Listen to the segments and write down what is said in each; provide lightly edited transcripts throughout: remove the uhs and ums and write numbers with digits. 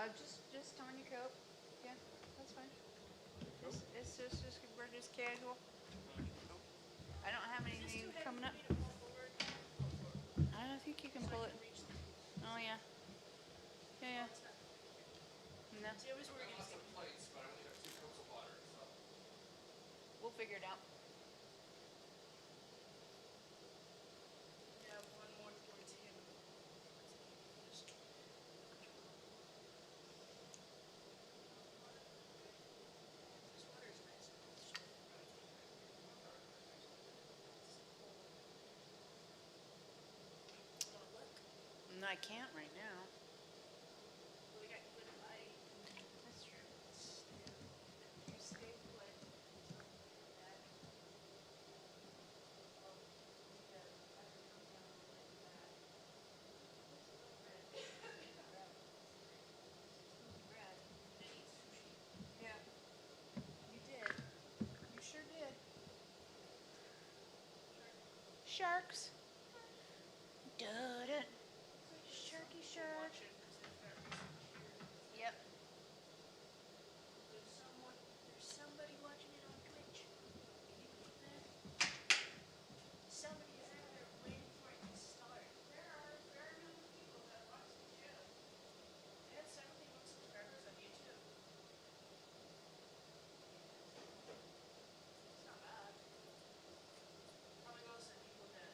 Just Tanya coat. Yeah, that's fine. It's just we're just casual. I don't have anything coming up. I don't think you can pull it. Oh yeah. Yeah, yeah. No. We'll figure it out. Yeah, one more towards him. This water's nice. No, I can't right now. We got good light. That's true. You stay put. Yeah. You did. You sure did. Sharks. Dud it. Sharky shark. Yep. There's somebody watching it on Twitch. Can you believe that? Somebody is out there waiting for it to start. There are very many people that watch the show. They have 71 subscribers on YouTube. It's not bad. Probably most of the people that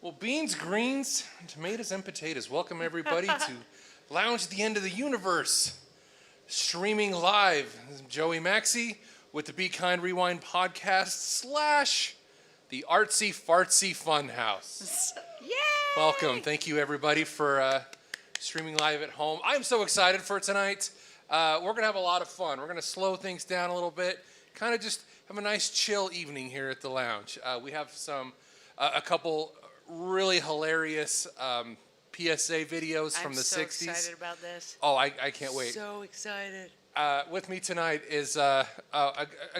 Well, beans, greens, tomatoes, and potatoes. Welcome, everybody, to Lounge at the End of the Universe. Streaming live. This is Joey Maxey with the Be Kind Rewind podcast / the Artsy Fartsy Funhouse. Yay! Welcome. Thank you, everybody, for streaming live at home. I'm so excited for tonight. We're going to have a lot of fun. We're going to slow things down a little bit, kind of just have a nice chill evening here at the lounge. We have a couple really hilarious PSA videos from the 60s. I'm so excited about this. Oh, I can't wait. So excited. With me tonight is a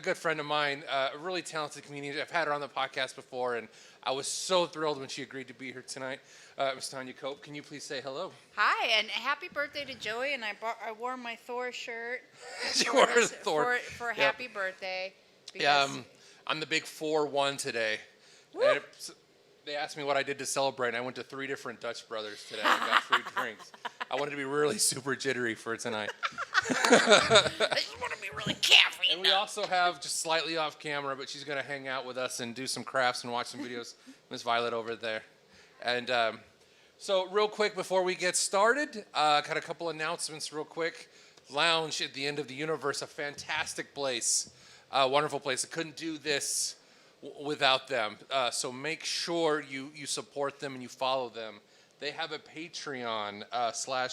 good friend of mine, a really talented comedian. I've had her on the podcast before, and I was so thrilled when she agreed to be here tonight. Ms. Tanya, can you please say hello? Hi, and happy birthday to Joey, and I wore my Thor shirt. You wore Thor. For happy birthday. Yeah, I'm the big 4-1 today. And they asked me what I did to celebrate, and I went to 3 different Dutch Brothers today and got free drinks. I wanted to be really super jittery for tonight. I just want to be really caffeine. And we also have, just slightly off camera, but she's going to hang out with us and do some crafts and watch some videos, Miss Violet over there. And so real quick before we get started, got a couple announcements real quick. Lounge at the End of the Universe, a fantastic place, a wonderful place. I couldn't do this without them. So make sure you support them and you follow them. They have a Patreon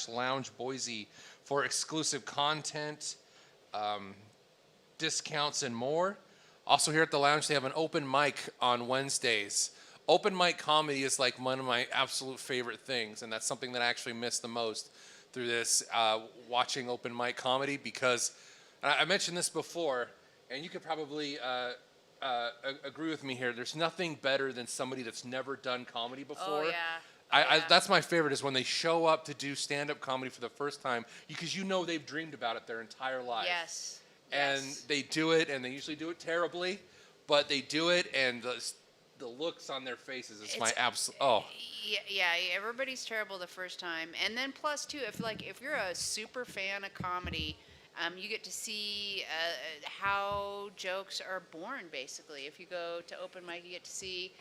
/ Lounge Boise for exclusive content, discounts, and more. Also here at the lounge, they have an open mic on Wednesdays. Open mic comedy is like one of my absolute favorite things, and that's something that I actually miss the most through this watching open mic comedy, because I mentioned this before, and you could probably agree with me here. There's nothing better than somebody that's never done comedy before. Oh, yeah. That's my favorite, is when they show up to do stand-up comedy for the first time, because you know they've dreamed about it their entire life. Yes. And they do it, and they usually do it terribly, but they do it, and the looks on their faces is my absolute, Yeah, everybody's terrible the first time. And then plus, too, if you're a super fan of comedy, you get to see how jokes are born, basically. If you go to open mic, you get to see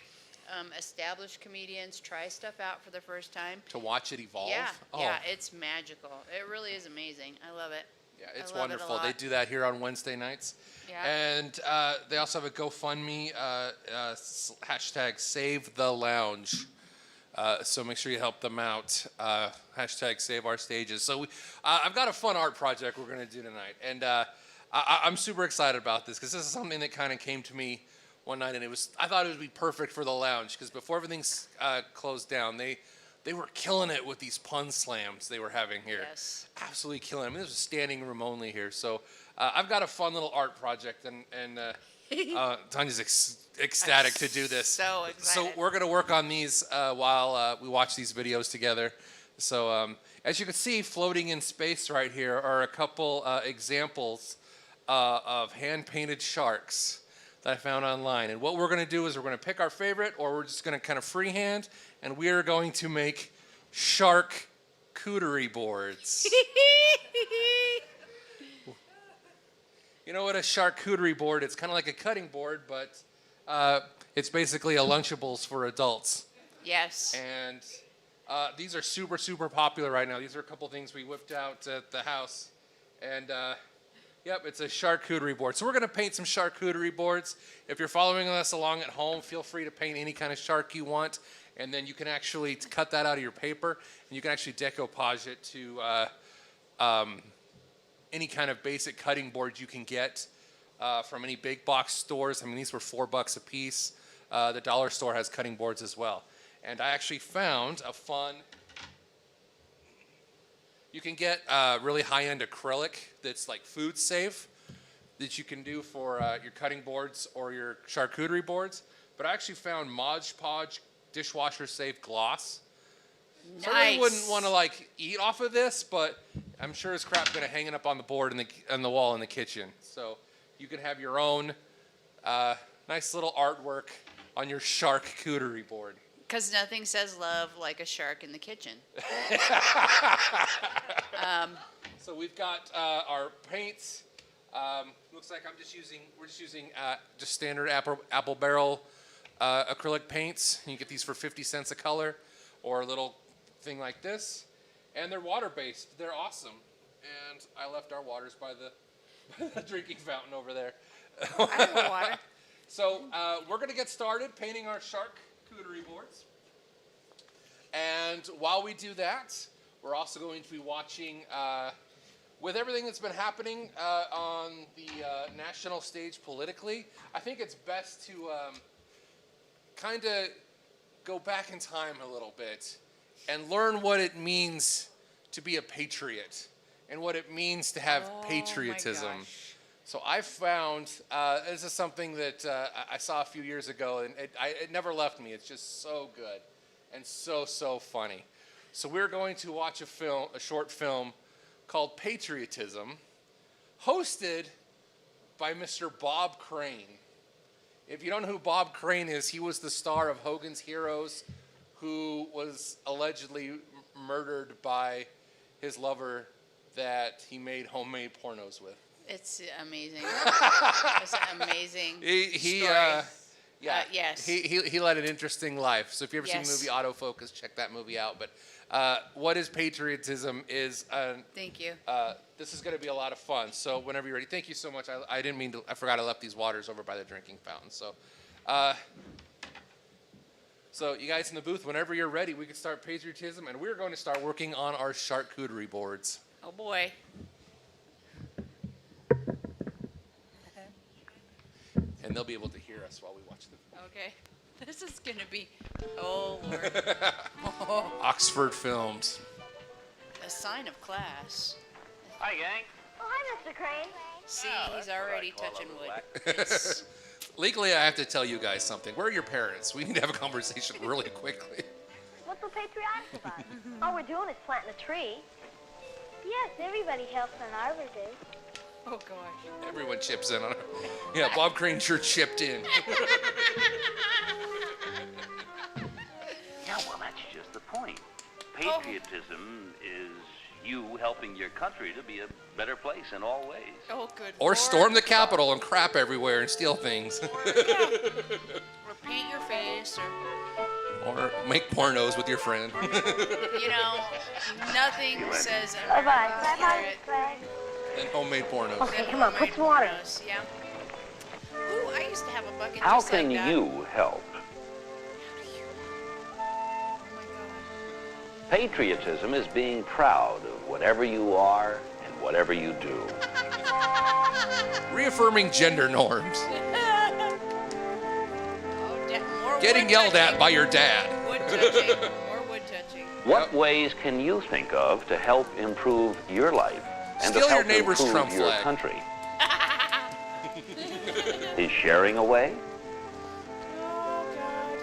established comedians try stuff out for the first time. To watch it evolve? Yeah, it's magical. It really is amazing. I love it. Yeah, it's wonderful. They do that here on Wednesday nights. Yeah. And they also have a GoFundMe, # Save the Lounge. So make sure you help them out. # Save Our Stages. So I've got a fun art project we're going to do tonight. And I'm super excited about this, because this is something that kind of came to me one night, and I thought it would be perfect for the lounge, because before everything's closed down, they were killing it with these pun slams they were having here. Yes. Absolutely killing it. I mean, this was standing room only here. So I've got a fun little art project, and Tanya's ecstatic to do this. So excited. So we're going to work on these while we watch these videos together. So as you can see, floating in space right here are a couple examples of hand-painted sharks that I found online. And what we're going to do is we're going to pick our favorite, or we're just going to kind of freehand, and we are going to make charcuterie boards. You know what a charcuterie board? It's kind of like a cutting board, but it's basically a Lunchables for adults. Yes. And these are super, super popular right now. These are a couple things we whipped out at the house. And yep, it's a charcuterie board. So we're going to paint some charcuterie boards. If you're following us along at home, feel free to paint any kind of shark you want. And then you can actually cut that out of your paper, and you can actually decoupage it to any kind of basic cutting board you can get from any big box stores. I mean, these were $4 a piece. The dollar store has cutting boards as well. And I actually found a fun... You can get really high-end acrylic that's like food safe that you can do for your cutting boards or your charcuterie boards. But I actually found Mod Podge dishwasher safe gloss. Nice. So I really wouldn't want to eat off of this, but I'm sure as crap going to hang it up on the board on the wall in the kitchen. So you can have your own nice little artwork on your charcuterie board. Because nothing says love like a shark in the kitchen. So we've got our paints. Looks like we're just using just standard apple barrel acrylic paints. You get these for 50 cents a color, or a little thing like this. And they're water-based. They're awesome. And I left our waters by the drinking fountain over there. I have water. So we're going to get started painting our charcuterie boards. And while we do that, we're also going to be watching, with everything that's been happening on the national stage politically, I think it's best to kind of go back in time a little bit and learn what it means to be a patriot and what it means to have patriotism. My gosh. So I found, this is something that I saw a few years ago, and it never left me. It's just so good and so funny. So we're going to watch a short film called Patriotism, hosted by Mr. Bob Crane. If you don't know who Bob Crane is, he was the star of Hogan's Heroes, who was allegedly murdered by his lover that he made homemade pornos with. It's amazing. It's an amazing He story. yes. Yes. He led an interesting life. So if you ever seen the Yes. movie Autofocus, check that movie out. But what is patriotism is Thank you. this is going to be a lot of fun. So whenever you're ready, thank you so much. I didn't mean to. I forgot I left these waters over by the drinking fountain. So you guys in the booth, whenever you're ready, we can start patriotism, and we're going to start working on our charcuterie boards. Oh boy. And they'll be able to hear us while we watch them. Okay. This is gonna be. Oh Lord. Oxford Films. A sign of class. Hi, gang. Oh, hi, Mr. Crane. See, Oh, he's that's what I already call a touching wood. relax. It's, Legally, I have to tell you guys something. Where are your parents? We need to have a conversation really quickly. What's so patriotic about it? All we're doing is planting a tree. Yes, everybody helps on Arbor Day. oh gosh. Everyone chips in on it. Yeah, Bob Crane sure chipped in. Yeah, well, that's just the point. Patriotism is you helping your country to be a better place in all ways. Oh good. Or Lord. storm the Capitol and crap everywhere and steal things. Or paint your face, Or make pornos with your friend. or you know, nothing says Bye-bye. American Bye-bye, spirit Craig. And homemade pornos. Okay, than come on, put homemade some water. pornos, yeah. Ooh, I used to have a bucket How just can like that. you help? Oh my God. Patriotism is being proud of whatever you are and whatever you do. Reaffirming gender norms. Oh, more Getting wood yelled at touching. by your dad. Wood touching. More wood touching. What ways can you think of to help improve your life and Steal to your help neighbor's improve Trump your flag. country? Is sharing a way? Oh God.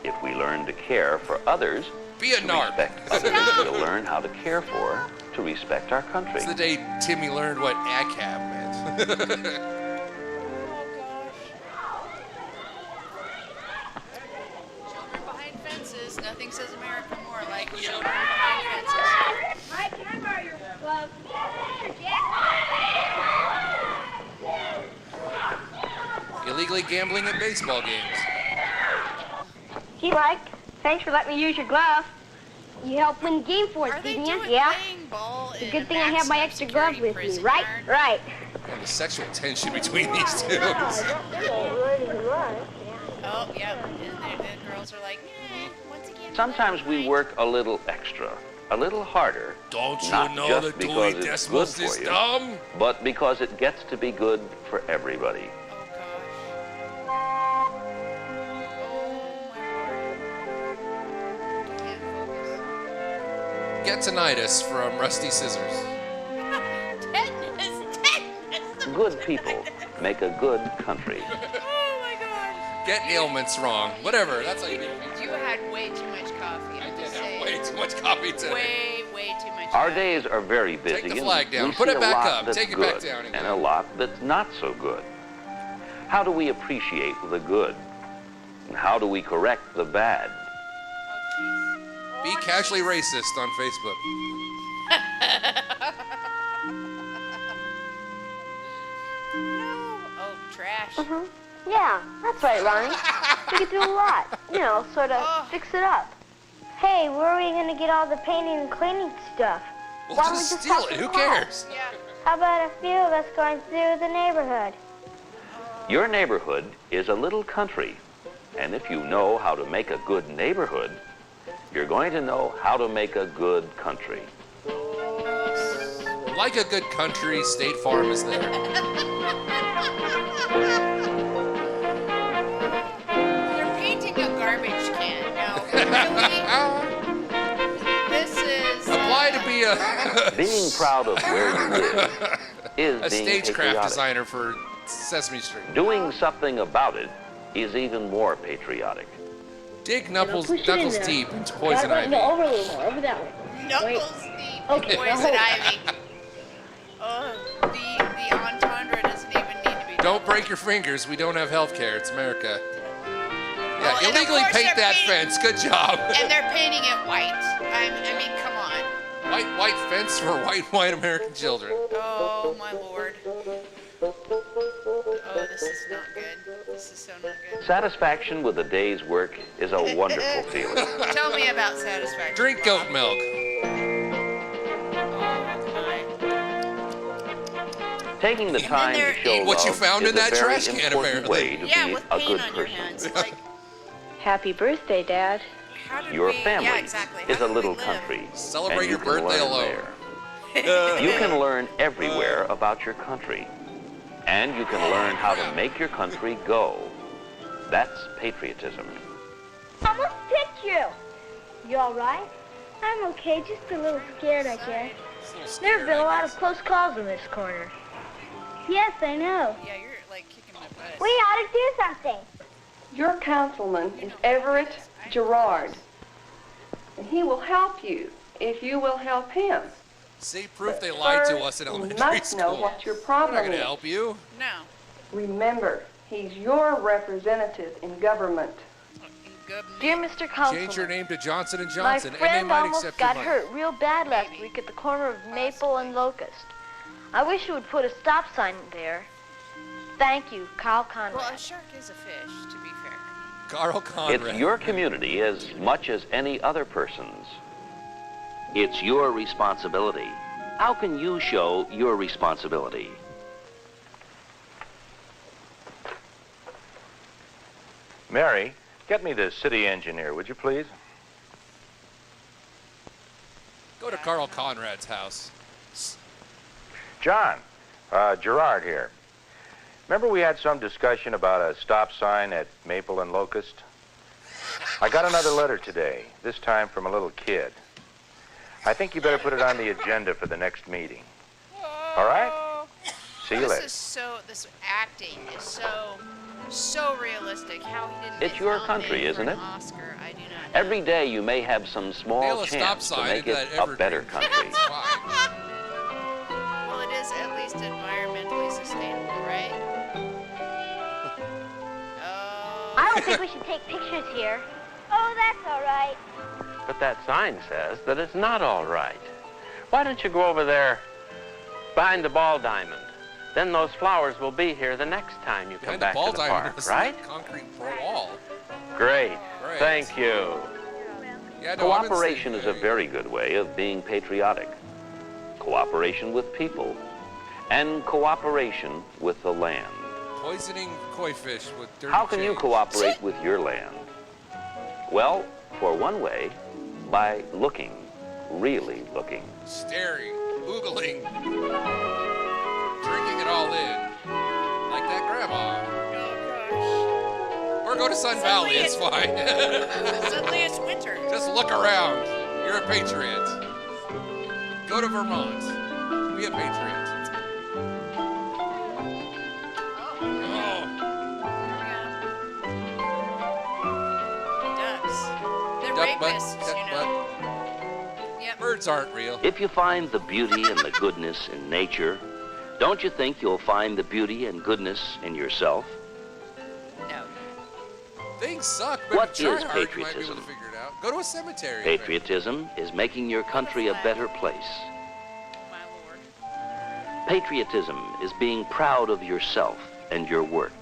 If we learn to care for others, Be a to narc. respect others, we'll learn how to care for, to respect our country. It's the day Timmy learned what ACAB meant. Oh gosh. Children behind fences. Nothing says America more like children behind fences. Mike, can I borrow your glove? Illegally gambling at baseball games. Gee, Mike, thanks for letting me use your glove. You helped win the game for us, Are they didn't you? doing Yeah. playing ball It's a in good thing I have my maximum extra glove security with me, prison right? yard? Right. And the sexual tension between these two. Oh, yeah. And the girls are like, once again. Sometimes we work a little extra, a little harder, Don't you Not know just that because Dewey it's Decimal good for you. System? but because it gets to be good for everybody. Oh, gosh. Oh, my Lord. Can't focus. Get tinnitus from Rusty Scissors. Tetanus. Good people make a good country. Oh, my God. Get ailments wrong. Whatever. That's how you do it. You had way too much coffee. I I'm did just have saying. way too much coffee today. Way too much Our coffee. days are very busy. the and flag down. we Put see it a back lot up. that's Take it good back down again. and a lot that's not so good. How do we appreciate the good? And how do we correct the bad? Be casually racist on Facebook. No. Oh, trash. Yeah, that's right, Ronnie. We could do a lot. You know, sort of fix it up. Hey, where are we gonna get all the painting and cleaning stuff? We'll Why don't we just just steal have it. some Who class? cares? Yeah. How about a few of us going through the neighborhood? Your neighborhood is a little country, and if you know how to make a good neighborhood, you're going to know how to make a good country. Like a good country, State Farm is there. They're painting a garbage can. No, really? This is Apply to be a Being proud of where you live is a being stagecraft patriotic. designer for Sesame Street. Doing something about it is even more patriotic. Dig knuckles push it in knuckles there. deep into poison Right, ivy. no, over a little more, over that way. knuckles deep. Okay, now Poison hold. ivy. Oh, the entendre doesn't even need to be. Don't break your fingers. We don't have health care. It's America. Yeah, Oh, and of illegally course paint they're that painting- fence. Good job. And they're painting it white. I mean, come on. White fence for white American children. Oh my lord. Oh, this is not good. This is so not good. Satisfaction with a day's work is a wonderful feeling. Tell me about satisfaction. Drink Bob. goat milk. Oh my. Taking the time to there- show Eat what you love found is in that a very trash can, important apparently. way to Yeah, be with a paint good on your person. hands. Like, Happy birthday, Dad. how did Your we, family yeah, exactly. How is a did we little live? country. Celebrate and your you can birthday learn alone. there. You can learn everywhere about your country. And you can learn how to make your country go. That's patriotism. Almost picked you. You all right? I'm okay, just a little scared, I guess. There have been a lot of close calls in this corner. Yes, I know. Yeah, you're like kicking my butt. We ought to do something. Your councilman is Everett Gerard, and he will help you if you will help him. See, proof they lied to us in You elementary must know school. what your We're not problem going to is. help you. No. Remember, he's your representative in government. Good. Dear Mr. Councilman, Change your name to Johnson & my Johnson, and they friend might almost accept your got money. hurt real bad last week at the corner of Maple and Locust. I wish you would put a stop sign there. Thank you, Kyle Conrad. Well, a shark is a fish, to be fair. Carl Conrad. It's your community as much as any other person's. It's your responsibility. How can you show your responsibility? Mary, get me the city engineer, would you please? Go to Carl Conrad's house. John, Gerard here. Remember we had some discussion about a stop sign at Maple and Locust? I got another letter today, this time from a little kid. I think you better put it on the agenda for the next meeting. All right? See you later. This acting is so realistic. How he didn't It's get your nominated country, for isn't an it? Oscar, I do not know. Every day you may have some small Nail a stop chance to sign make into it that a better evergreen. country. It's fine. Well, it is at least environmentally sustainable, right? Oh. I don't think we should take pictures here. Oh, that's all right. But that sign says that it's not all right. Why don't you go over there behind the ball diamond? Then those flowers will be here the next time you come Behind the back ball to the diamond park, is right? like concrete wall. Great. Great. Thank you. Yeah, no, I'm in the Cooperation same is a area. very good way of being patriotic. Cooperation with people and cooperation with the land. Poisoning koi fish with dirty How can you change. cooperate with your land? Well, for one way, by looking, really looking. Staring, oogling, drinking it all in. Like that grandma. Oh Or go to Sun Valley, it's fine. gosh. Suddenly it's winter. Just look around. You're a patriot. Go to Vermont. Be a patriot. Oh, Ducks. They're duck butt, rapists, duck you butt. know. Yep. Birds aren't real. If you find the beauty and the goodness in nature, don't you think you'll find the beauty and goodness in yourself? No. Things suck, but What if you try is hard, you might be able patriotism? to figure it out. Go to a cemetery. Patriotism is making your country a better place. My lord. Patriotism is being proud of yourself and your work.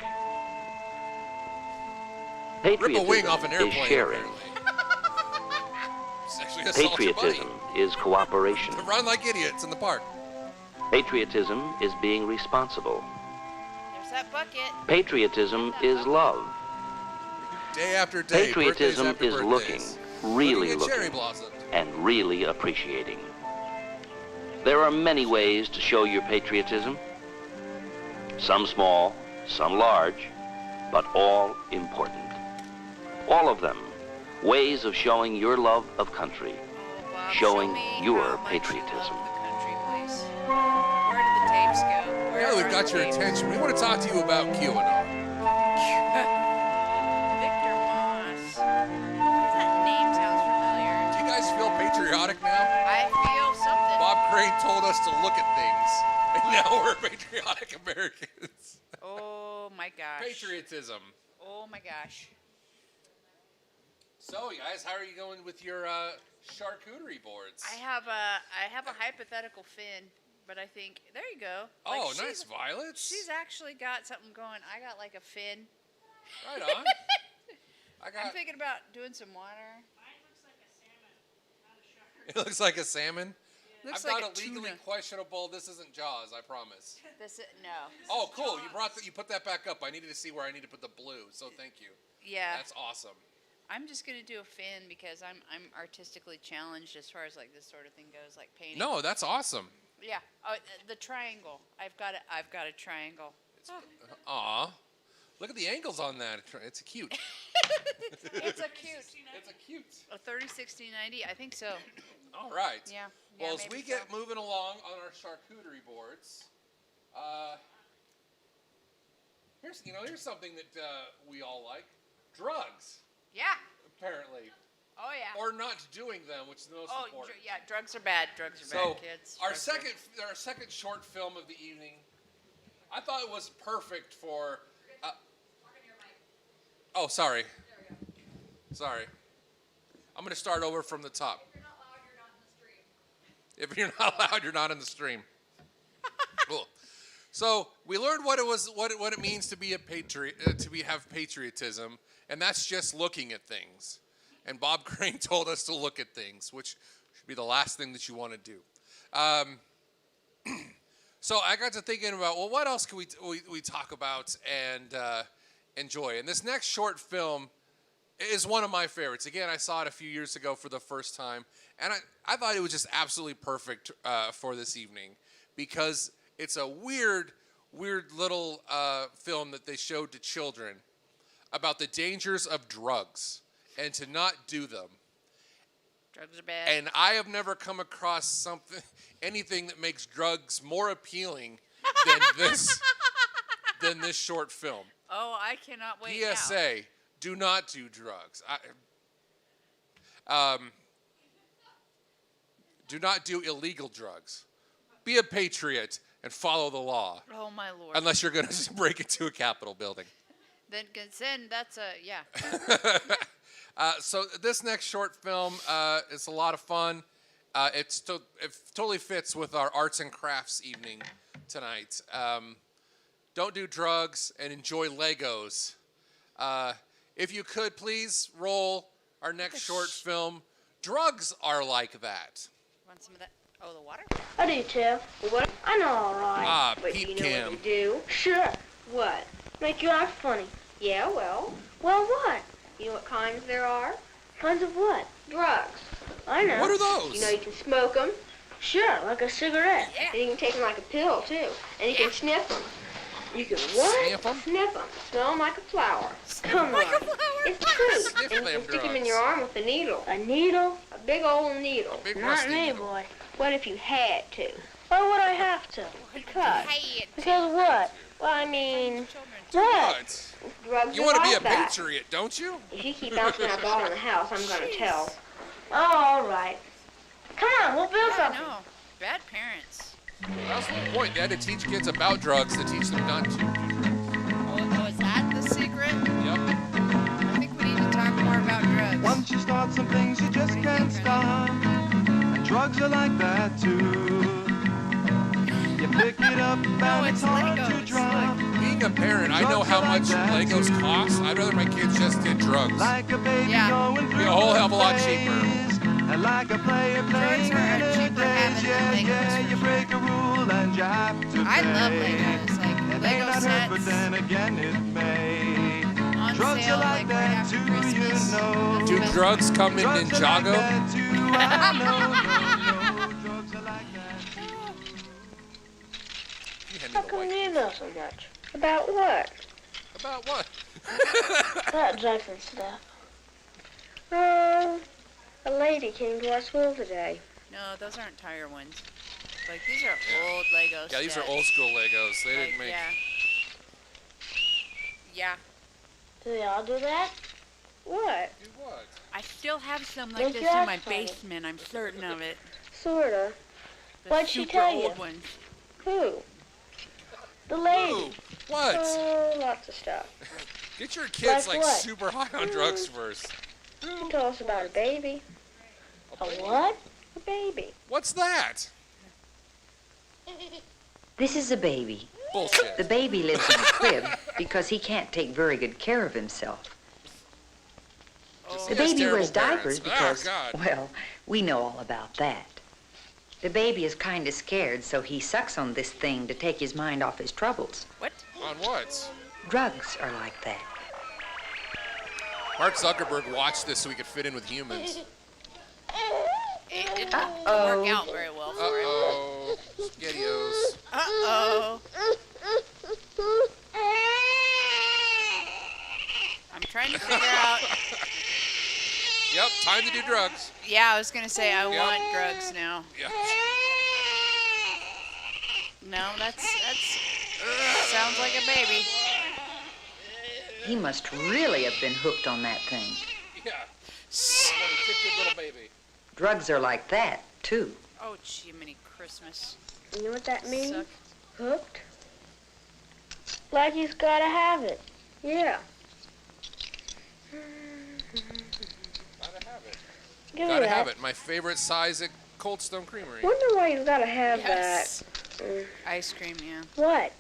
Rip a wing Patriotism off an is airplane. sharing. Sexually assault your buddy. Patriotism is cooperation. Run like idiots in the park. Patriotism is being responsible. There's that bucket. Patriotism is love. Day after day. Patriotism birthdays after is looking, birthdays. really Looking at cherry looking, blossoms. and really appreciating. There are many ways to show your patriotism. Some small, some large, but all important. All of them ways of showing your love of country, Oh, Bob, showing show me your how much you patriotism. love the country, please. Where did the tapes go? Where Now that we've are got the your tapes? attention, we want to talk to you about QAnon. Victor Moss. Why does that name sounds familiar? Do you guys feel patriotic now? I feel something. Bob Crane told us to look at things, and now we're patriotic Americans. Oh my gosh. Patriotism. Oh my gosh. So, guys, how are you going with your charcuterie boards? I have a hypothetical fin, but I think there you go. Like, Oh, she's- nice, Violets. She's actually got something going. I got like a fin. Right on. I'm thinking about doing some water. Mine looks like a salmon, not a shark. It looks like a salmon. Looks I've like got a a legally tuna. questionable. This isn't Jaws, I promise. No. Oh, cool. You put that back up. I needed to see where I need to put the blue, so thank you. Yeah. That's awesome. I'm just gonna do a fin because I'm artistically challenged as far as like this sort of thing goes, like painting. No, that's awesome. Yeah. Oh, the triangle. I've got a triangle. Aw. Look at the angles on that. It's cute. It's a cute. It's a cute. A 30, 60, 90. I think so. All right. Yeah. Well, yeah, as we maybe get so. moving along on our charcuterie boards, here's something that we all like: drugs. Yeah. Apparently, Oh yeah. or not doing them, which is the most important. Yeah. Drugs are bad. Drugs are So bad, kids. our Drugs are- second short film of the evening, I thought it was perfect for. Oh, sorry. Sorry. I'm going to start over from the top. If you're not loud, you're not in the stream. Cool. So we learned what it means to be a patriot, have patriotism, and that's just looking at things. And Bob Crane told us to look at things, which should be the last thing that you want to do. So I got to thinking about, well, what else can we talk about and enjoy? And this next short film is one of my favorites. Again, I saw it a few years ago for the first time, and I thought it was just absolutely perfect for this evening because it's a weird little film that they showed to children about the dangers of drugs and to not do them. Drugs are bad. And I have never come across anything that makes drugs more appealing than this short film. Oh, I cannot wait. PSA: do not do drugs. Do not do illegal drugs. Be a patriot and follow the law. Oh my lord. Unless you're going to break into a Capitol building. Then that's yeah. So this next short film is a lot of fun. It totally fits with our arts and crafts evening tonight. Don't do drugs and enjoy Legos. If you could, please roll our next short film. Drugs are like that. Want some of that? Oh, the water? I do too. What? I know all right. But Peep you know Cam. what they do? Sure. What? Make you act funny. Yeah, well, Well, what? you know what kinds there are? Kinds of what? Drugs. I know. What are those? You know, you can smoke them, Sure, like a cigarette. Yeah. and you can take them like a pill, too. And you can sniff them. You can what? Sniff 'em? Sniff them. Smell them like a flower. Come on. It's true. Sniff And you them can stick them in drugs. your arm with a needle. A needle? A big old needle. Big Not rusty me, needle. boy. What if you had to? Why would I have to? Because. Hey, Because what? Well, I mean, What? What? drugs You are want to be like a that. patriot, don't you? If you keep bouncing that ball in the house, I'm going to tell. Oh, all right. Come on, we'll build I something. know. Bad parents. That's the whole point. They had to teach kids about drugs to teach them not to. Oh, is that the secret? Yep. I think we need to talk more about drugs. Once you start some things, you just can't stop. And drugs are like that too. You pick it up and it's it's hard to Legos. drop. Being a parent, I know how much Legos cost. I'd rather my kids just did drugs. Like a baby Yeah. going Be through a whole hell of a lot phase. cheaper. And like a player playing are a in a cheaper habit daze. than Yeah, Legos, yeah, for you sure. break a rule and you have to pay. I love Legos. Like It may Lego not hurt, but sets then again it may. on Drugs sale are like like right that after too, Christmas. you know. Do drugs come in Drugs are like Ninjago? that too, I know. Drugs are like that too. You hand me How the come white. you know so much? About what? About what? About drugs and stuff. A lady came to our school today. No, those aren't tire ones. Like these are old Legos. Yeah, these are old school Legos. They didn't make. Yeah. Yeah. Do they all do that? What? Do what? I still have some like Look this at in my that funny. basement. I'm certain of it. Sorta. The What'd she super tell you? old ones. Who? The lady. Ooh, what? Oh, lots of stuff. Get your kids Like like what? super high on drugs first. She told us about a baby. A what? A baby. What's that? This is a baby. Bullshit. The baby lives in a crib because he can't take very good care of himself. Just The he has baby terrible wears diapers parents. because, Oh, God. well, we know all about that. The baby is kind of scared, so he sucks on this thing to take his mind off his troubles. What? On what? Drugs are like that. Mark Zuckerberg watched this so he could fit in with humans. It didn't Uh-oh. work out very well for him. Uh-oh. Spaghettios. Uh-oh. I'm trying to figure out. Yep, time to do drugs. Yeah, I was gonna say I Yep. want drugs now. Yeah. No, that's sounds like a baby. He must really have been hooked on that thing. Yeah. What a gifted little baby. Drugs are like that, too. Oh, Jiminy Christmas. You know what that means? Suck. Hooked? Like he's gotta have it. Yeah. Gotta have it. Give me Gotta that. have it. My favorite size at Cold Stone Creamery. Wonder why he's gotta have Yes. that. Mm. Ice cream, yeah. What?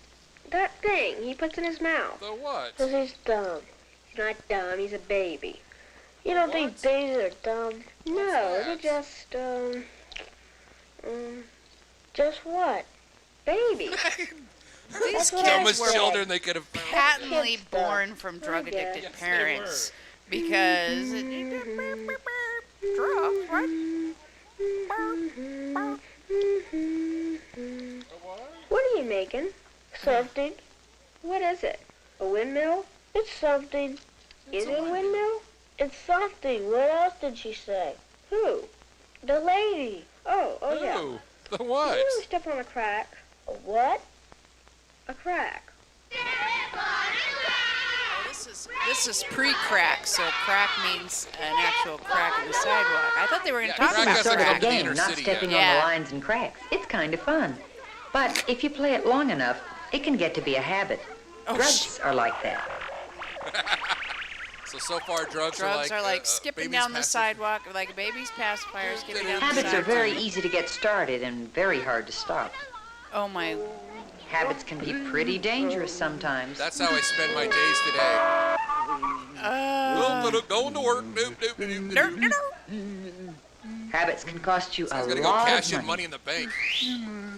That thing he puts in his mouth. The what? Because he's dumb. He's not dumb, he's a baby. You don't think What? babies are dumb? No, they're that? just what? Babies. These what I Dumbest said. children they could have. patently Kid stuff. born from drug addicted Yes, they parents because drugs, right? What are you making? Something. What is it? A windmill? It's something. Is it a windmill? It's something. What else did she say? Who? The lady. Oh yeah. Ooh, the what? You know, step on a crack. A what? A crack. This is pre-crack, so crack means an actual crack in the sidewalk. I thought they were going to Yeah, talk crack about has to Sort of come a to the crack. inner game, not city, stepping yeah. on Yeah. the lines and cracks. It's kind of fun. But if you play it long enough, it can get to be a habit. Oh, Drugs are like that. So far, drugs Drugs are like babies skipping down the passive- sidewalk, like a baby's pacifier skipping down the Habits are sidewalk. very easy to get started and very hard to stop. Oh my. Habits can be pretty dangerous sometimes. That's how I spend my days today. Going to work. Habits can cost you I a was gonna go lot cash of in money money. in the bank.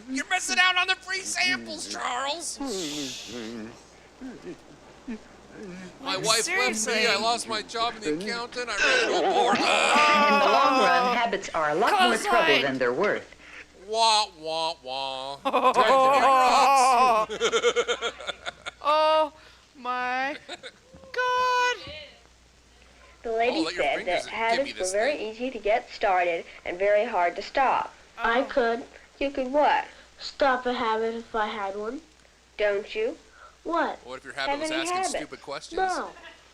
You're missing out on the free samples, Charles. My wife left Seriously. me. I lost my job in the accountant. I ran into a board. In the long run, habits are a lot more trouble Cosine. than they're worth. Wah, wah, wah. Time to do rocks. Oh my God. The lady let your said fingers that give me habits were this very thing. easy to get started and very hard to stop. I could. You could what? Stop a habit if I had one. Don't you? What? What if your habit was Have any asking habits? stupid questions? No.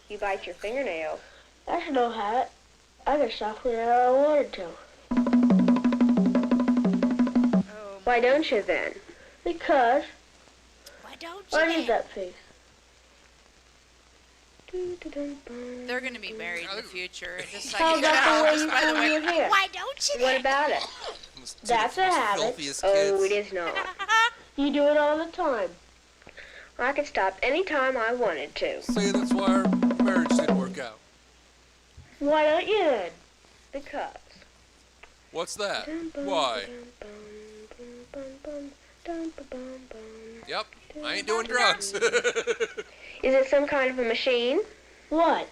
You bite your fingernails. That's no habit. I could stop whenever I wanted to. Oh, Why don't you then? Because why don't I you? need that piece. They're going to be married in the future. Just like How about the way you by the pull way, your hair? why don't you? What about it? Almost two That's the a most habit. filthiest Oh, kids. it is not. You do it all the time. I could stop any time I wanted to. See, that's why our marriage didn't work out. Why don't you then? Because. What's that? Why? Yep, I ain't doing drugs. Is it some kind of a machine? What?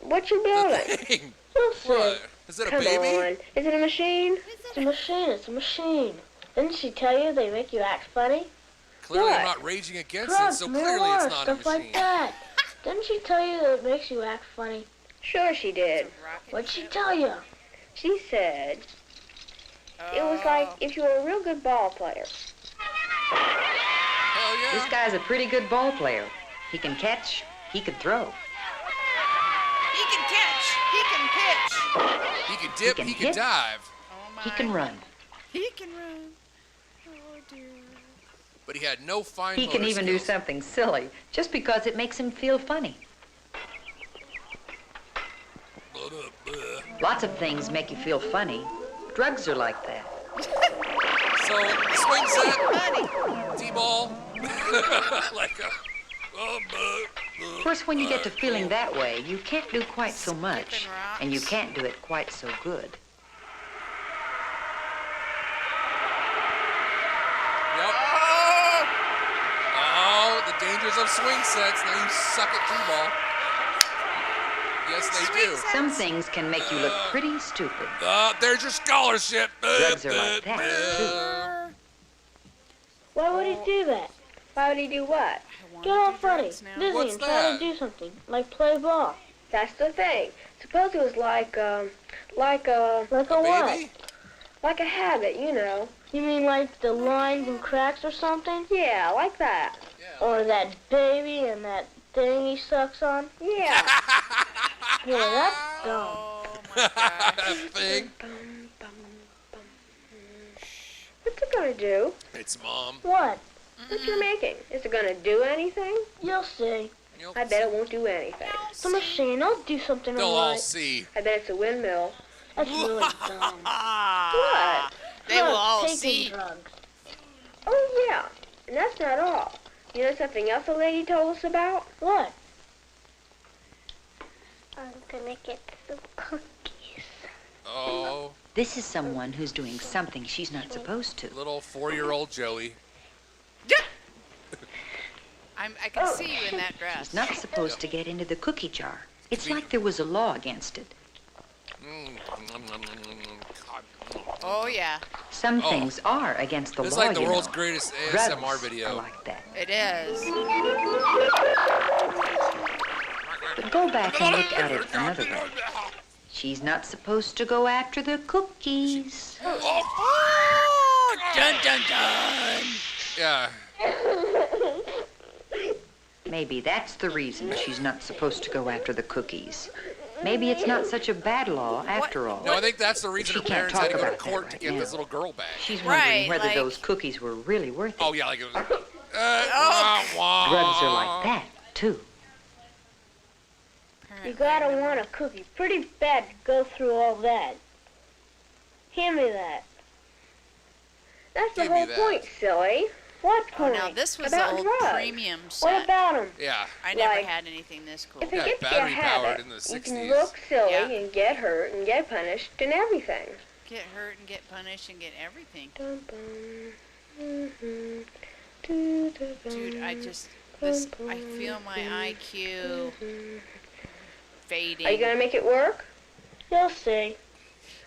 What you building? Thing. You'll see. What? Is it a Come baby? on. Is it a machine? It's a machine. It's a machine. Didn't she tell you they make you act funny? Clearly, I'm What? not raging against Drugs, it, so clearly marijuana, it's not a stuff like machine. that. Didn't she tell you that it makes you act funny? Sure she did. What'd she tell you? She said it was like if you were a real good ball player. Hell yeah. This guy's a pretty good ball player. He can catch, he can throw. He can catch. He can pitch. He can dip, can he can hit. dive, Oh my. He can run. He can run. Oh dear. but he had no fine He can motor even do skills. something silly just because it makes him feel funny. Lots of things make you feel funny. Drugs are like that. So, swing set, T-ball, like a... Of course, when you get to feeling that way, you can't do quite so much, and you can't do it quite so good. Yep. Oh, the dangers of swing sets. Now you suck at T-ball. Yes, they do. Some things can make you look pretty stupid. There's your scholarship. Drugs are like that, too. Why would he do that? Why would he do what? Get all funny, busy, What's and try that? to do something, like play ball. That's the thing. Suppose it was like a what? Baby? Like a habit, you know. You mean like the lines and cracks or something? Yeah, like that. Yeah. Or that baby and that thing he sucks on? Yeah. Yeah, that's dumb. Oh my gosh. That thing. What's it gonna do? It's Mom. What? What you're making? Is it gonna do anything? You'll see. You'll I bet it won't do anything. It's a machine. I'll do something They'll all alright. see. I bet it's a windmill. That's really dumb. Ah, What? they will all Taking see. drugs. Oh, yeah. And that's not all. You know something else the lady told us about? What? I'm gonna get some cookies. Oh, This is someone who's doing something she's not supposed to. little 4-year-old Joey. I can see you in that dress. She's not supposed to get into the cookie jar. It's like there was a law against it. Oh yeah, Some Oh. things are against the It's law, like the you world's know. greatest Drugs ASMR are video. like that. it is. But go back and look at it another way. She's not supposed to go after the cookies. Oh, dun dun dun. Yeah. Maybe that's the reason she's not supposed to go after the cookies. Maybe it's not such a bad law after all. No, I think that's the reason She her can't parents had to talk go to about that court right to get now. this little girl back. She's wondering Right, whether like- those cookies were really worth it. Oh, yeah, like it was... Drugs are like that, too. You gotta want a cookie pretty bad to go through all that. Hand me that. That's the Give me whole that. point, silly. What Oh, point? now this was about the old drugs. premium What set. about them? Yeah. I never like- had anything this cool. If Yeah, it gets your battery powered habit, in the you 60s. can look silly Yeah. and get hurt and get punished and everything. Get hurt and get punished and get everything. Dun, dun, mhm, Dude, I feel my IQ fading. Are you gonna make it work? You'll see.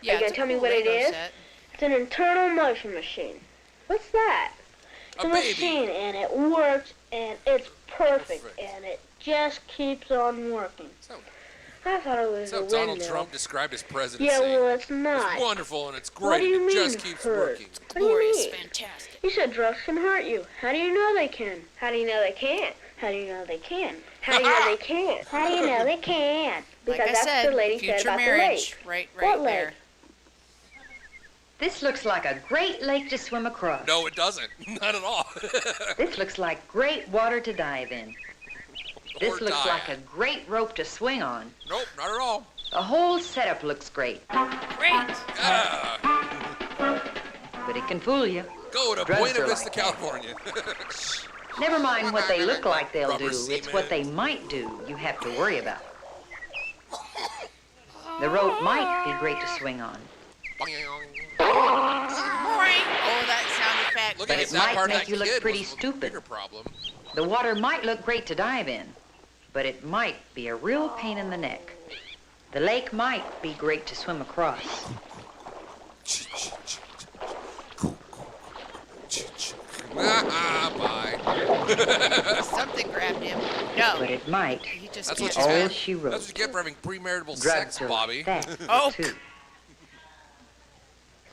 Yeah, Are you gonna it's a tell me cool what it Lego is? set. It's an internal motion machine. What's that? It's A a baby. machine, and it works, and it's perfect, Perfect. and it just keeps on working. So, I thought it was so a Donald windmill. Trump described his presidency. Yeah, well, it's not. It's wonderful and it's What great. do you and mean it just keeps hurt? working. What do you Glorious, mean? fantastic. You said drugs can hurt you. How do you know they can? How do you know they can't? How do you know they can? How do you know they can't? How do you know they can't? Because Like I that's said, what the lady future said about marriage, the lake. right What lake? there. This looks like a great lake to swim across. No, it doesn't. Not at all. This looks like great water to dive in. This Or looks die like a at. great rope to swing on. Nope, not at all. The whole setup looks great. Great. Yeah. But It can fool you. Go to Drugs Buena are Vista, like that. California. Never mind what they look like they'll Rubber do. It's cement. what they might do you have to worry about. The rope might be great to swing on, Oh, that sound effect. Look but at it that might part of make that you look kid pretty was a stupid. bigger problem. The water might look great to dive in, but it might be a real pain in the neck. The lake might be great to swim across, Bye. Something grabbed him. No. but it might He just That's be what can't. she's all had. she That's what wrote. you get for having premarital Drugs sex, are Bobby. like that, Oh. too.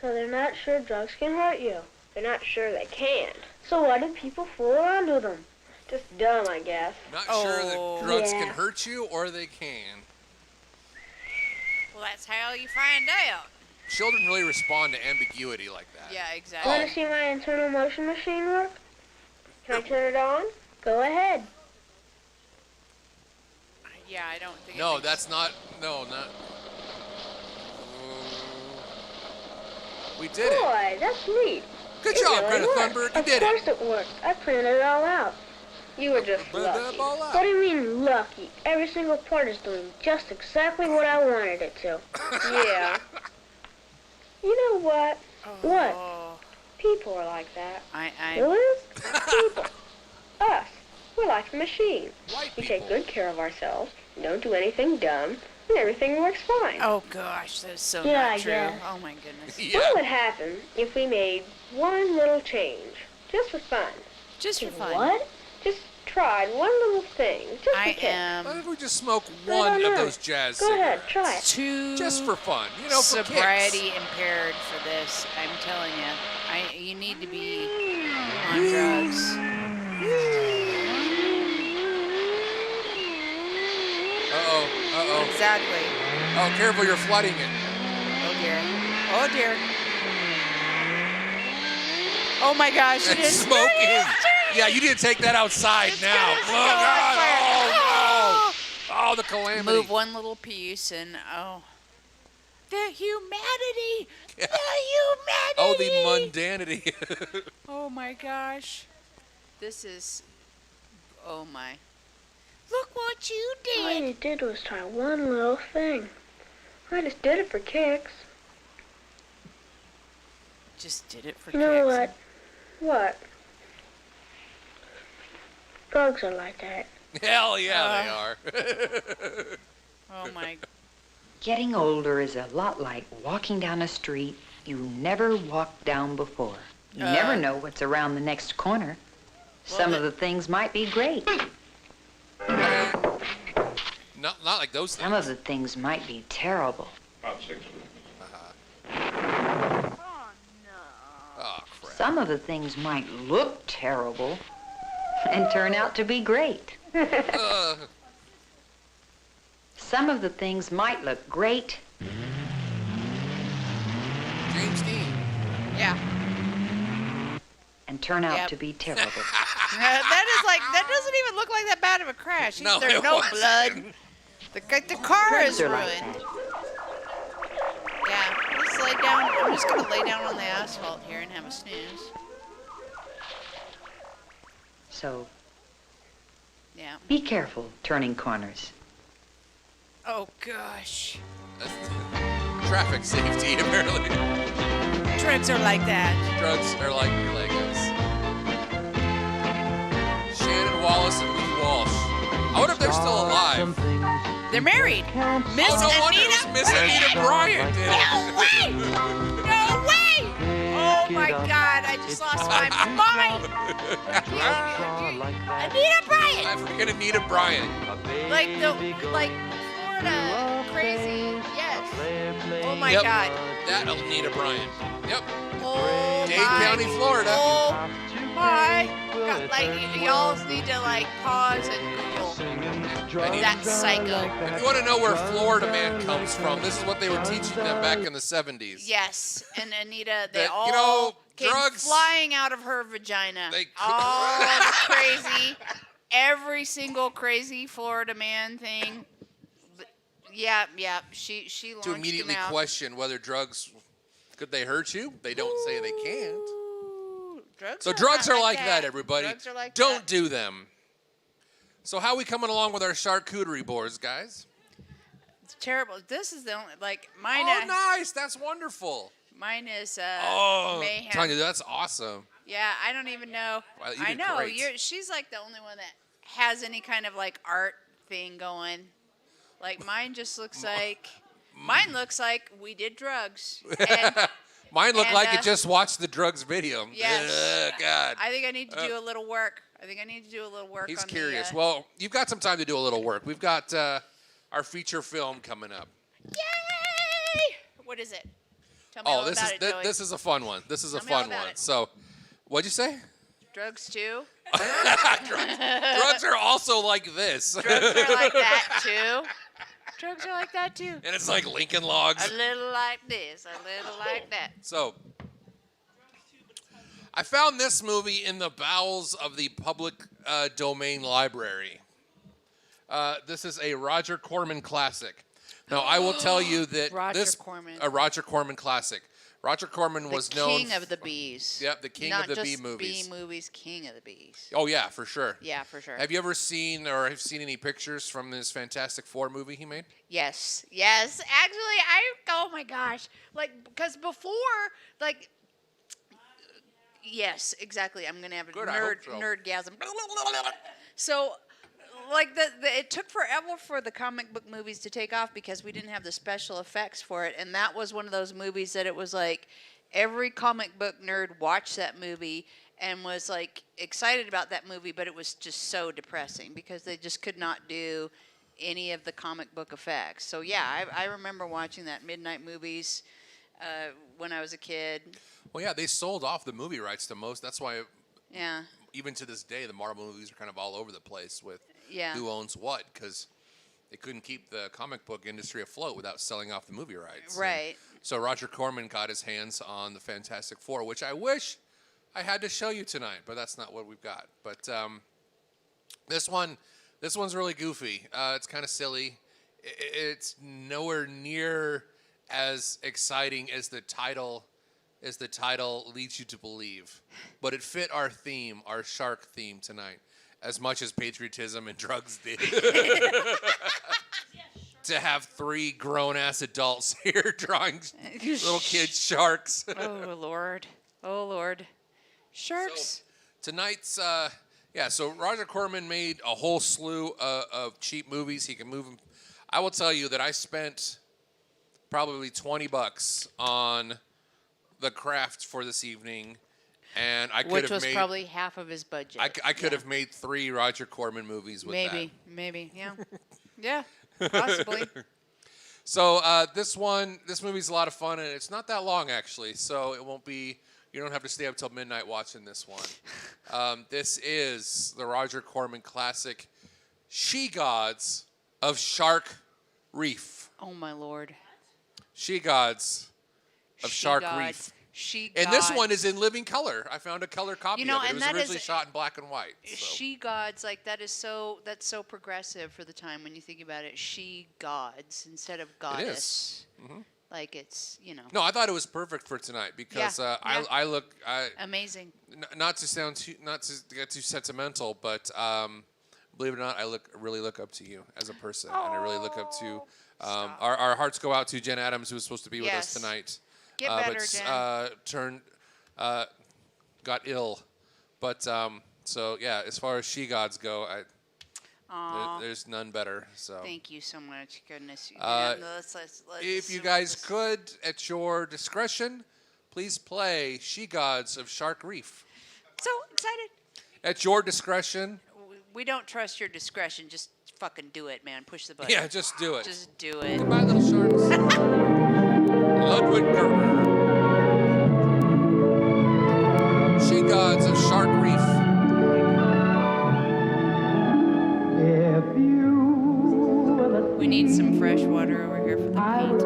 So they're not sure drugs can hurt you. They're not sure they can. So why do people fool around with them? Just dumb, I guess. Not sure Oh. that drugs Yeah. can hurt you or they can. Well, that's how you find out. Children really respond to ambiguity like that. Yeah, Oh. exactly. Want to see my internal motion machine work? Can I turn it on? Go ahead. Yeah, I don't think. No, it makes- that's not. No, not. We did it. Boy, that's neat. Good It job, really Greta worked. Thunberg. You Of did course it. it worked. I printed it all out. You were just lucky. What do you mean lucky? Every single part is doing just exactly what I wanted it to. Yeah. You know what? What? Oh, People are like that. I. Liz? People. Us. We're like the machine. White We people. take good care of ourselves, don't do anything dumb, and everything works fine. Oh gosh, that's so Yeah, I not true. guess. Oh my goodness. Yeah. What would happen if we made one little change? Just for fun. Just for Just fun. What? Just tried one little thing. Just I a kick. What am if we just smoke I one don't of know. those jazz Go ahead, cigarettes? try it. too Just for fun, you know, for sobriety kicks. impaired for this. I'm telling you, you need to be on drugs. Uh-oh. Exactly. Oh, careful, you're flooding it. Oh dear. Oh dear. Oh my gosh! It It's is smoking. Yeah, you need to take that outside It's now. gonna Oh, go on God. fire. Oh, the calamity. Move one little piece and the humanity. Yeah. The humanity. Oh, the mundanity. Oh my gosh. This is. Oh my. Look what you All did. you did was try one little thing. I just did it for kicks. Just did it for You know kicks. what? What? Drugs are like that. Hell yeah, they are. Oh my. Getting older is a lot like walking down a street you never walked down before. You never know what's around the next corner. Some of the things might be great. Not like those Some things. of the things might be terrible. Oh, crap. Some of the things might look terrible and turn out to be great. Some of the things might look great James Dean. Yeah. and turn out Yep. to be terrible. That doesn't even look like that bad of a crash. No, There's it no wasn't. blood. The car Drugs is are ruined. like that. Yeah, let's lay down. I'm just gonna lay down on the asphalt here and have a snooze. So Yeah. be careful turning corners. Oh gosh. Traffic safety, apparently. Drugs are like that. Drugs are like your Legos. Shannon Wallace and Lee Walsh. I wonder if they're still alive. They're married. Miss Oh, no wonder it was Anita. Miss Anita Bryant did No way! No way! Oh my God! I just lost my mind. Anita Bryant. I forget Anita Bryant. Like Florida crazy. Yes. Oh my Yep. God. That Anita Bryant. Yep. Oh Dade my. County, Florida. Oh my God. Like y'all need to like pause and Google that psycho. If you want to know where Florida Man comes from, this is what they were teaching them back in the 70s. Yes, and Anita, they That, all you know, came drugs- flying out of her vagina. They all the crazy, every single crazy Florida man thing. But, yeah, she launched To immediately him out. question whether drugs Could they hurt you? They don't say they can't. Ooh, drugs So are drugs not are like that, everybody. Drugs are like Don't that. do them. So how are we coming along with our charcuterie boards, guys? It's terrible. This is the only, like, mine. Oh, nice. That's wonderful. Mine is mayhem. Tanya, that's awesome. Yeah, I don't even know. Wow, you I did know. great. She's like the only one that has any kind of like art thing going. Like mine just looks like we did drugs. And, Mine looked and, like it just watched the drugs video. Yes. Ugh, God. I think I need to do a little work. He's on curious. The, Well, you've got some time to do a little work. We've got our feature film coming up. Yay! What is it? Tell me all this about is it, Joey. this is a fun one. This is a Tell me all fun about one. it. So, what'd you say? Drugs too. Drugs are also like this. Drugs are like that too. Drugs are like that too. And it's like Lincoln Logs. A little like this, a little like that. So, I found this movie in the bowels of the public domain library. This is a Roger Corman classic. Now, I will tell you that a Roger Corman classic. Roger Corman was known. The king of the bees. Yep, the king of the bee movies. Not just bee movies, king of the bees. Oh yeah, for sure. Yeah, for sure. Have you ever seen or have seen any pictures from this Fantastic Four movie he made? Yes. Actually, oh my gosh. Like, because before, like, yes, exactly. I'm going to have a Good, I hope so. nerdgasm. So, like, it took forever for the comic book movies to take off because we didn't have the special effects for it. And that was one of those movies that it was like every comic book nerd watched that movie and was like excited about that movie, but it was just so depressing because they just could not do any of the comic book effects. So, yeah, I remember watching that Midnight Movies when I was a kid. Well, yeah, they sold off the movie rights to most. That's why, Yeah. even to this day, the Marvel movies are kind of all over the place with Yeah. who owns what, because they couldn't keep the comic book industry afloat without selling off the movie rights. Right. And so Roger Corman got his hands on the Fantastic Four, which I wish I had to show you tonight, but that's not what we've got. But this one's really goofy. It's kind of silly. It's nowhere near as exciting as the title leads you to believe, but it fit our theme, our shark theme tonight, as much as patriotism and drugs did. To have three grown-ass adults here drawing little kids sharks. Oh, Lord. Sharks. So, tonight's, so Roger Corman made a whole slew of cheap movies. He can move them. I will tell you that I spent probably $20 on the craft for this evening, and I could Which have was made probably half of his budget. I could have made 3 Roger Corman movies with that. Maybe, yeah. Yeah, possibly. So this movie's a lot of fun, and it's not that long actually, so it won't be. You don't have to stay up till midnight watching this one. This is the Roger Corman classic, She Gods of Shark Reef. Oh my Lord. She Gods of Shark Reef. And this one is in living color. I found a color copy of it. It was originally shot in black and white. So. She Gods, like that's so progressive for the time when you think about it. She Gods instead of goddess. It is. Mm-hmm. Like it's, No, I thought it was perfect for tonight because I look amazing. Not to get too sentimental, but believe it or not, I really look up to you as a person, and I really look up to our hearts go out to Jen Adams, who was supposed to be with us tonight. Get better, Jen. Got ill, but so yeah. As far as She Gods go, there's none better. So thank you so much. Goodness. Let's if you guys could, at your discretion, please play She Gods of Shark Reef. So excited. At your discretion. We don't trust your discretion. Just fucking do it, man. Push the button. Yeah, just do it. Just do it. Goodbye, little sharks. Ludwig Gerber. She Gods of Shark Reef. We need some fresh water over here for the paint.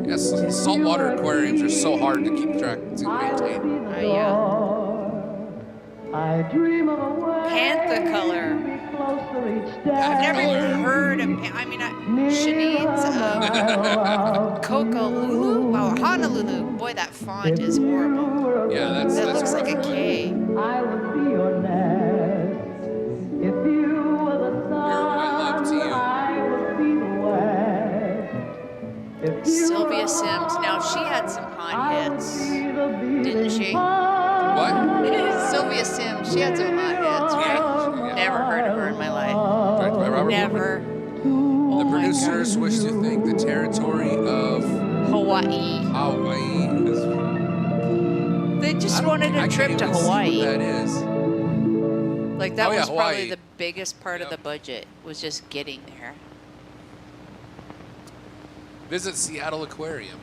Yes, saltwater aquariums are so hard to keep track to maintain. Yeah. Panther color. I've never even heard of. I mean, Shanine's Coco Lulu or Honolulu. Boy, that font is horrible. Yeah, That that's looks like a K. I would be your nest. If you were the sun, my love to you. I would be the west. If you Sylvia were Sims. Now she had some hot hits, didn't she? What? Sylvia Sims. She had some hot hits, right? Never heard of her in my life. Directed by Robert Never. Woodman. The producers wish to thank the territory of Hawaii. Hawaii. They just wanted a trip to Hawaii. That is. Like that Oh, yeah, was probably Hawaii. the biggest part of the budget, was just getting there. Visit Seattle Aquarium.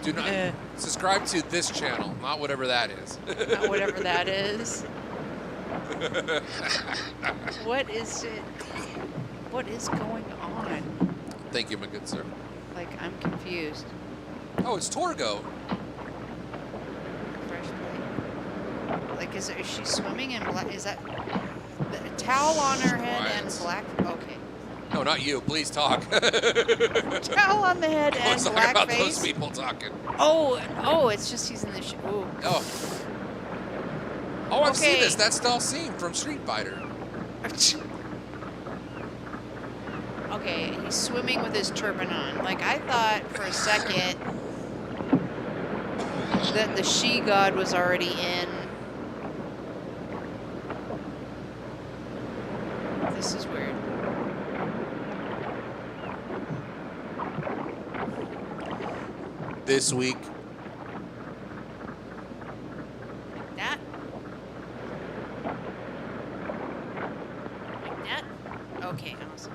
Do not subscribe to this channel, not whatever that is. Not whatever that is. What is it? What is going on? Thank you, my good sir. Like, I'm confused. Oh, it's Torgo. Fresh plate. Like, is she swimming in black? Is that the towel on her head and black? Okay. No, not you. Please talk. Towel on the head and Sorry black about face. those people talking. Oh, it's just he's in the. Ooh. Oh, I've seen Okay. this. That's Dalsim from Street Fighter. Okay, he's swimming with his turban on. Like, I thought for a second that the she god was already in. This is weird. This week, Like that. Like that. Okay, awesome.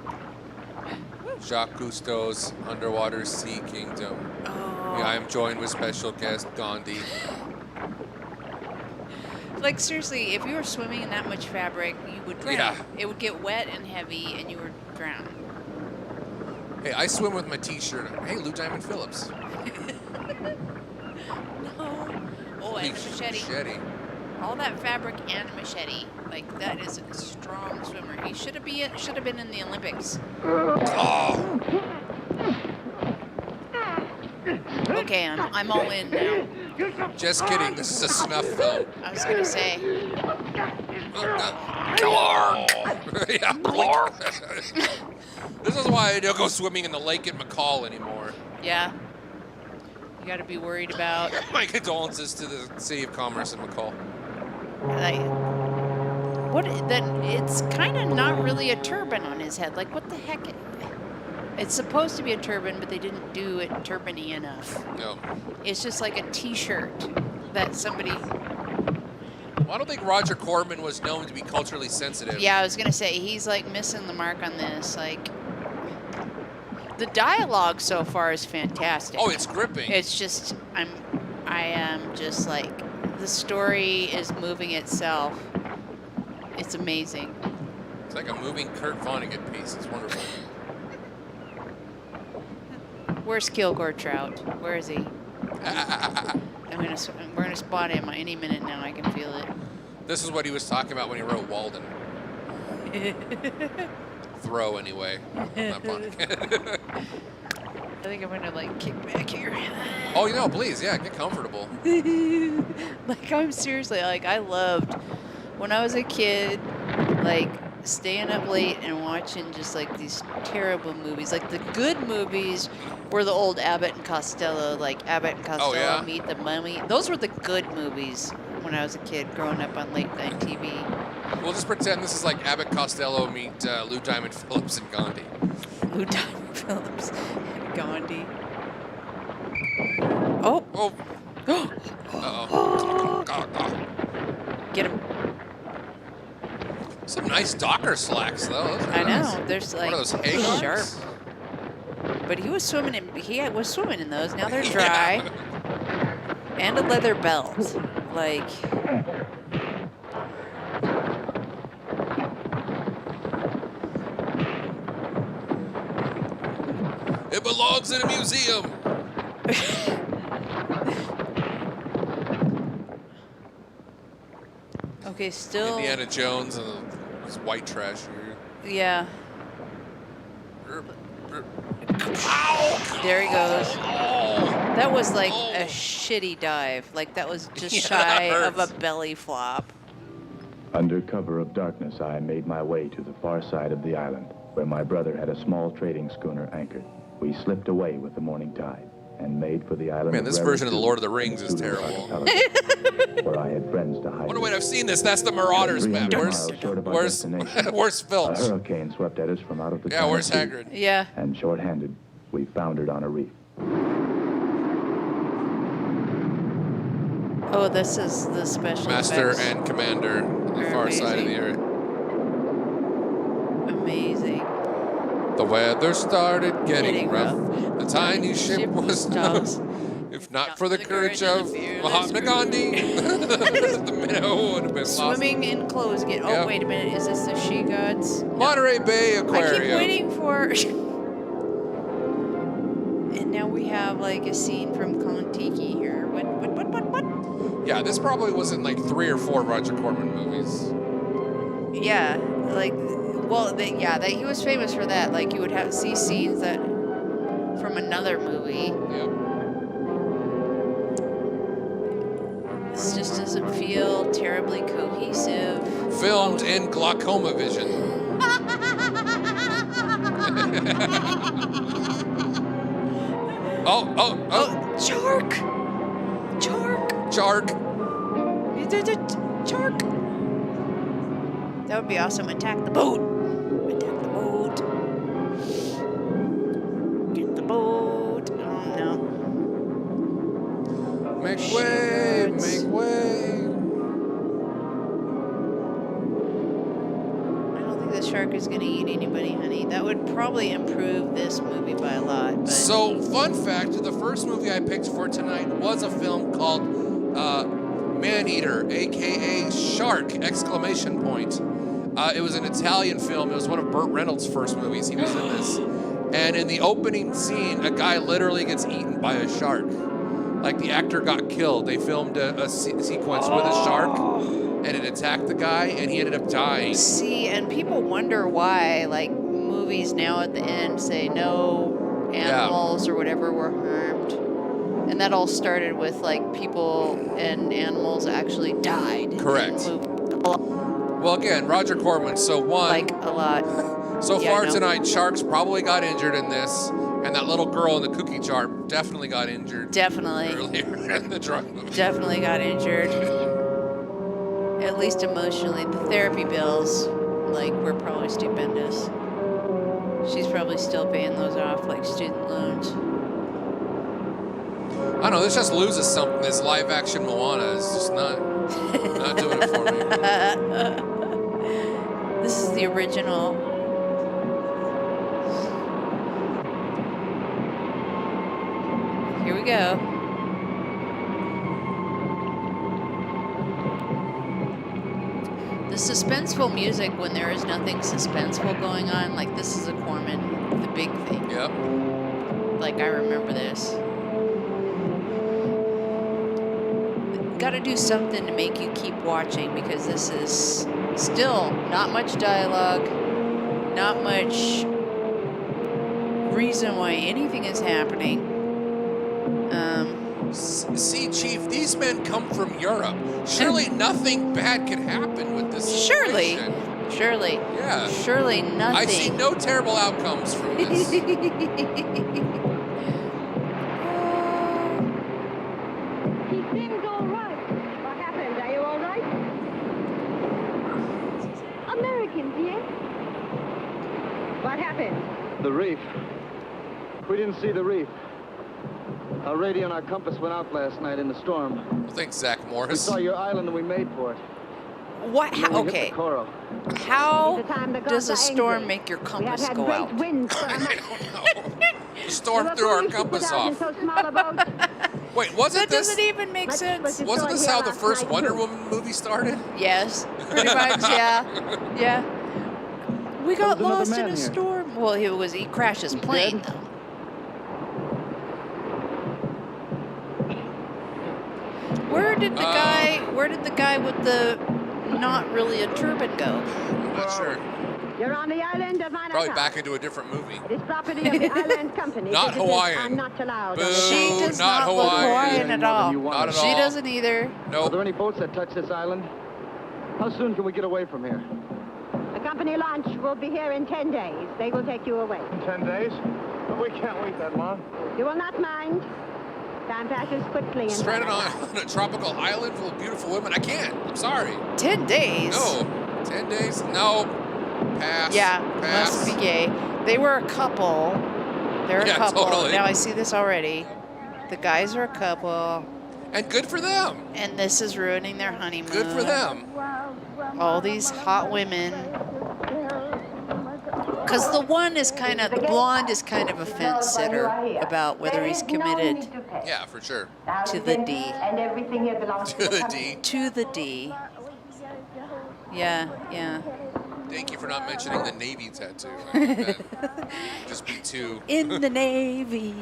Jacques Cousteau's Underwater Sea Kingdom. Oh. Yeah, I am joined with special guest Gandhi. Like, seriously, if you were swimming in that much fabric, you would drown. Yeah. It would get wet and heavy, and you would drown. Hey, I swim with my t-shirt. Hey, Lou Diamond Phillips. No. Oh, and a machete. All that fabric and a machete. Like, that is a strong swimmer. He should have been in the Olympics. Oh. Okay, I'm all in now. Just kidding. This is a snuff film. I was gonna say. Clark. Yeah, Clark. This is why I don't go swimming in the lake at McCall anymore. Yeah. You got to be worried about. My condolences to the City of Commerce in McCall. Like, what? Then it's kind of not really a turban on his head. Like, what the heck? It's supposed to be a turban, but they didn't do it turban-y enough. No. It's just like a T-shirt that somebody. Well, I don't think Roger Corman was known to be culturally sensitive. Yeah, I was gonna say he's like missing the mark on this. Like, the dialogue so far is fantastic. Oh, it's gripping. It's just I am just like, the story is moving itself. It's amazing. It's like a moving Kurt Vonnegut piece. It's wonderful. Where's Kilgore Trout? Where is he? We're gonna spot him any minute now. I can feel it. This is what he was talking about when he wrote Walden. Throw anyway. Not Vonnegut. I think I'm gonna like kick back here. Oh, you know, please, yeah, get comfortable. Like, I'm seriously, like, I loved when I was a kid, like, staying up late and watching just like these terrible movies. Like, the good movies were the old Abbott and Costello, like Abbott and Costello Meet the Mummy. Those were the good movies when I was a kid growing up on late night TV. We'll just pretend this is like Abbott Costello meet Lou Diamond Phillips and Gandhi. Lou Diamond Phillips and Gandhi. Oh. Oh. Uh-oh. Get him. Some nice Docker slacks, though. Those are I nice. know. There's like What are those, hay sharp. guns? But he was swimming in those. Now they're dry. And a leather belt. Like, it belongs in a museum. okay, still. Indiana Jones and It's white trash here. Yeah. There he goes. That was like a shitty dive. Like that was just shy of a belly flop. Under cover of darkness, I made my way to the far side of the island, where my brother had a small trading schooner anchored. We slipped away with the morning tide and made for the island. Man, this version of the Lord of the Rings is terrible. Where I had friends to hide. Oh, wait, I've seen this. That's the Marauders map. Where's Phil? A hurricane swept at us from out of the Yeah, where's Hagrid? Yeah. And short-handed, we foundered on a reef. Oh, this is the special Master effects. and Commander, the far side of the earth. Amazing. The weather started getting rough. The tiny ship was toast. If not for the courage of Mahatma Gandhi, the minnow would have been Swimming in clothes again. Oh, Yep. wait a minute. Is this the She Gods? No. Monterey Bay I keep Aquarium. waiting for... And now we have like a scene from Kon-Tiki here. What? Yeah, this probably was in like 3 or 4 Roger Corman movies. Yeah, like, well, he was famous for that. Like, you would see scenes that from another movie. Yep. This just doesn't feel terribly cohesive. Filmed in glaucoma vision. Oh! Shark! Shark! Shark! That would be awesome. Attack the boat! Attack the boat! Get the boat! Oh no. Make way! Make way! I don't think the shark is going to eat anybody, honey. That would probably improve this movie by a lot. But So, fun fact, the first movie I picked for tonight was a film called Man-Eater, a.k.a. Shark, ! It was an Italian film. It was one of Burt Reynolds' first movies. He was in this. And in the opening scene, a guy literally gets eaten by a shark. Like, the actor got killed. They filmed a sequence with a shark, and it attacked the guy, and he ended up dying. see, and people wonder why, like, movies now at the end say no animals or whatever were harmed. And that all started with, like, people and animals actually died. Correct. in the movie. Well, again, Roger Corman, so one. Like, a lot. So Yeah, far no. tonight, sharks probably got injured in this, and that little girl in the cookie jar definitely got injured Definitely. earlier in the drug movie. Definitely got injured. At least emotionally. The therapy bills, like, were probably stupendous. She's probably still paying those off like student loans. I don't know, this just loses something. This live action Moana is just not doing it for me. This is the original. Here we go. The suspenseful music when there is nothing suspenseful going on, like this is a Corman, the big thing. Yep. Like I remember this. Got to do something to make you keep watching because this is still not much dialogue, not much reason why anything is happening. See, Chief, these men come from Europe. Surely nothing bad can happen with this situation. Surely. Yeah. Surely nothing. I see no terrible outcomes from this. He seems all right. What happened? Are you all right? Americans, yes? What happened? The reef. We didn't see the reef. Our radio and our compass went out last night in the storm. Well, thanks, Zach We Morris. saw your island and we made for it. What? Then we hit Okay. the coral. How The time the does gods a are storm angry. make your We have compass had go great out? winds for a month. The storm threw our compass off. So small a boat. Wait, wasn't That this? doesn't even make sense. Wasn't this how the first Wonder Woman movie started? Yes, pretty much. Yeah, yeah. We got There was lost another in man a here. storm. Well, he crashed his plane though. Where did the guy with the not really a turban go? I'm not sure. You're on the island of Manukau. Probably back into a different movie. It is property of the island company. Not Visitors Hawaiian. are not allowed. Boo, She does not not look Hawaiian. Hawaiian at all. Not at She all. doesn't either. Are Nope. there any boats that touch this island? How soon can we get away from here? The company launch will be here in 10 days. They will take you away. 10 days? But we can't wait that long. You will not mind. Time passes quickly. in Stranded Manukau. on a tropical island full of beautiful women. I can't. I'm sorry. 10 days. No. 10 days? No. Pass. Yeah, Pass. must be gay. They were a couple. They're a Yeah, couple. totally. Now I see this already. The guys are a couple. And good for them. And this is ruining their honeymoon. Good for them. All these hot women. Because the blonde is kind of a fence sitter about whether he's committed Yeah, for sure. to the D. And everything here belongs To the D. To the D. Yeah, yeah. Thank you for not mentioning the Navy tattoo. I think that'd just be too. In the Navy.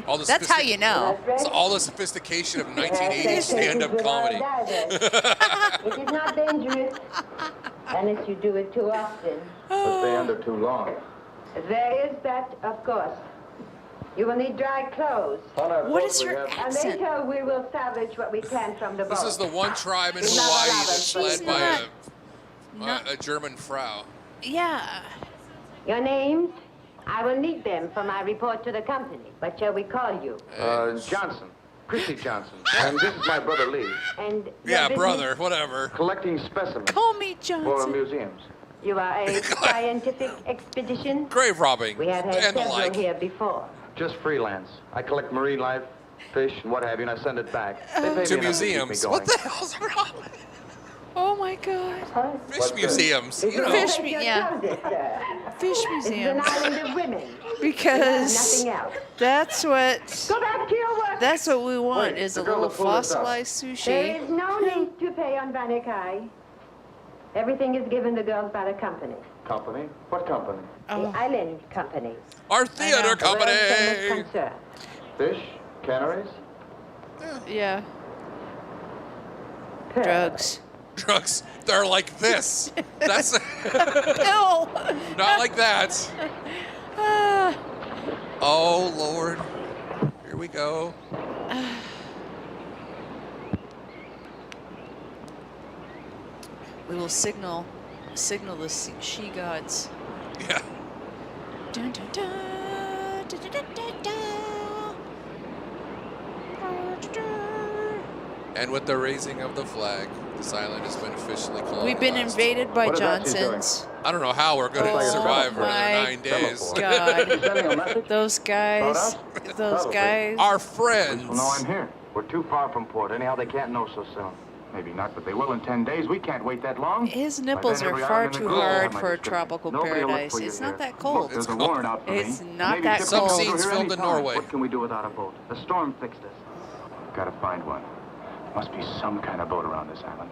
All the That's how you know. It's all the sophistication of 1980s stand-up comedy. It is not dangerous unless you do it too often. But stay under too long. There is that, of course. You will need dry clothes. What is her And accent? later we will salvage what we can from the boat. This is the one tribe in It's not Hawaii allowed that's us. led by not- a German Frau. Yeah. Your names? I will need them for my report to the company. What shall we call you? Johnson. Chrissy Johnson. And this is my brother Lee. And your Yeah, business? brother, whatever. Collecting specimens Call me for Johnson. museums. You are a scientific expedition? Grave robbing We have had and the several like. here before. Just freelance. I collect marine life, fish, and what have you, and I send it back. They pay me To enough keep me museums. going. What the hell's wrong? Oh my God. Fish museums. You know. Fish, Take your yeah. trousers, sir. Fish This is an museum. island of women. Because Nothing else. that's what Go back to your work. that's what we want Wait, is a the girl little that pulled us up. fossilized There sushi. is no need to pay on Vanukai. Everything is given the girls by the company. Company? What company? Oh. The island company. Our theater A very famous company. concern. Fish? Canaries? Yeah. Drugs. Drugs. They're like this. That's Pill. not like that. Ah. Oh Lord. Here we go. We will signal the she gods. Yeah. Dun, dun, dun, dun, dun, dun, dun, dun. And with the raising of the flag, this island has been officially colonized. We've been invaded by What is that she's doing? Johnsons. I don't know how we're going Oh to survive for my another 9 days. God. Sending a message? Those guys. Those Probably. guys. Our friends. Well, no, I'm here. We're too far from port. Anyhow, they can't know so soon. Maybe not, but they will in 10 days. We can't wait that long. His By nipples then, are every far island in too the globe will hard have my for a description. tropical Nobody will look paradise. for you It's not here. that cold. Look, there's a warrant out for It's me. not Maybe that ships Some will cold. go scenes here filmed in anytime. Norway. What can we do without a boat? The storm fixed us. Gotta find one. Must be some kind of boat around this island.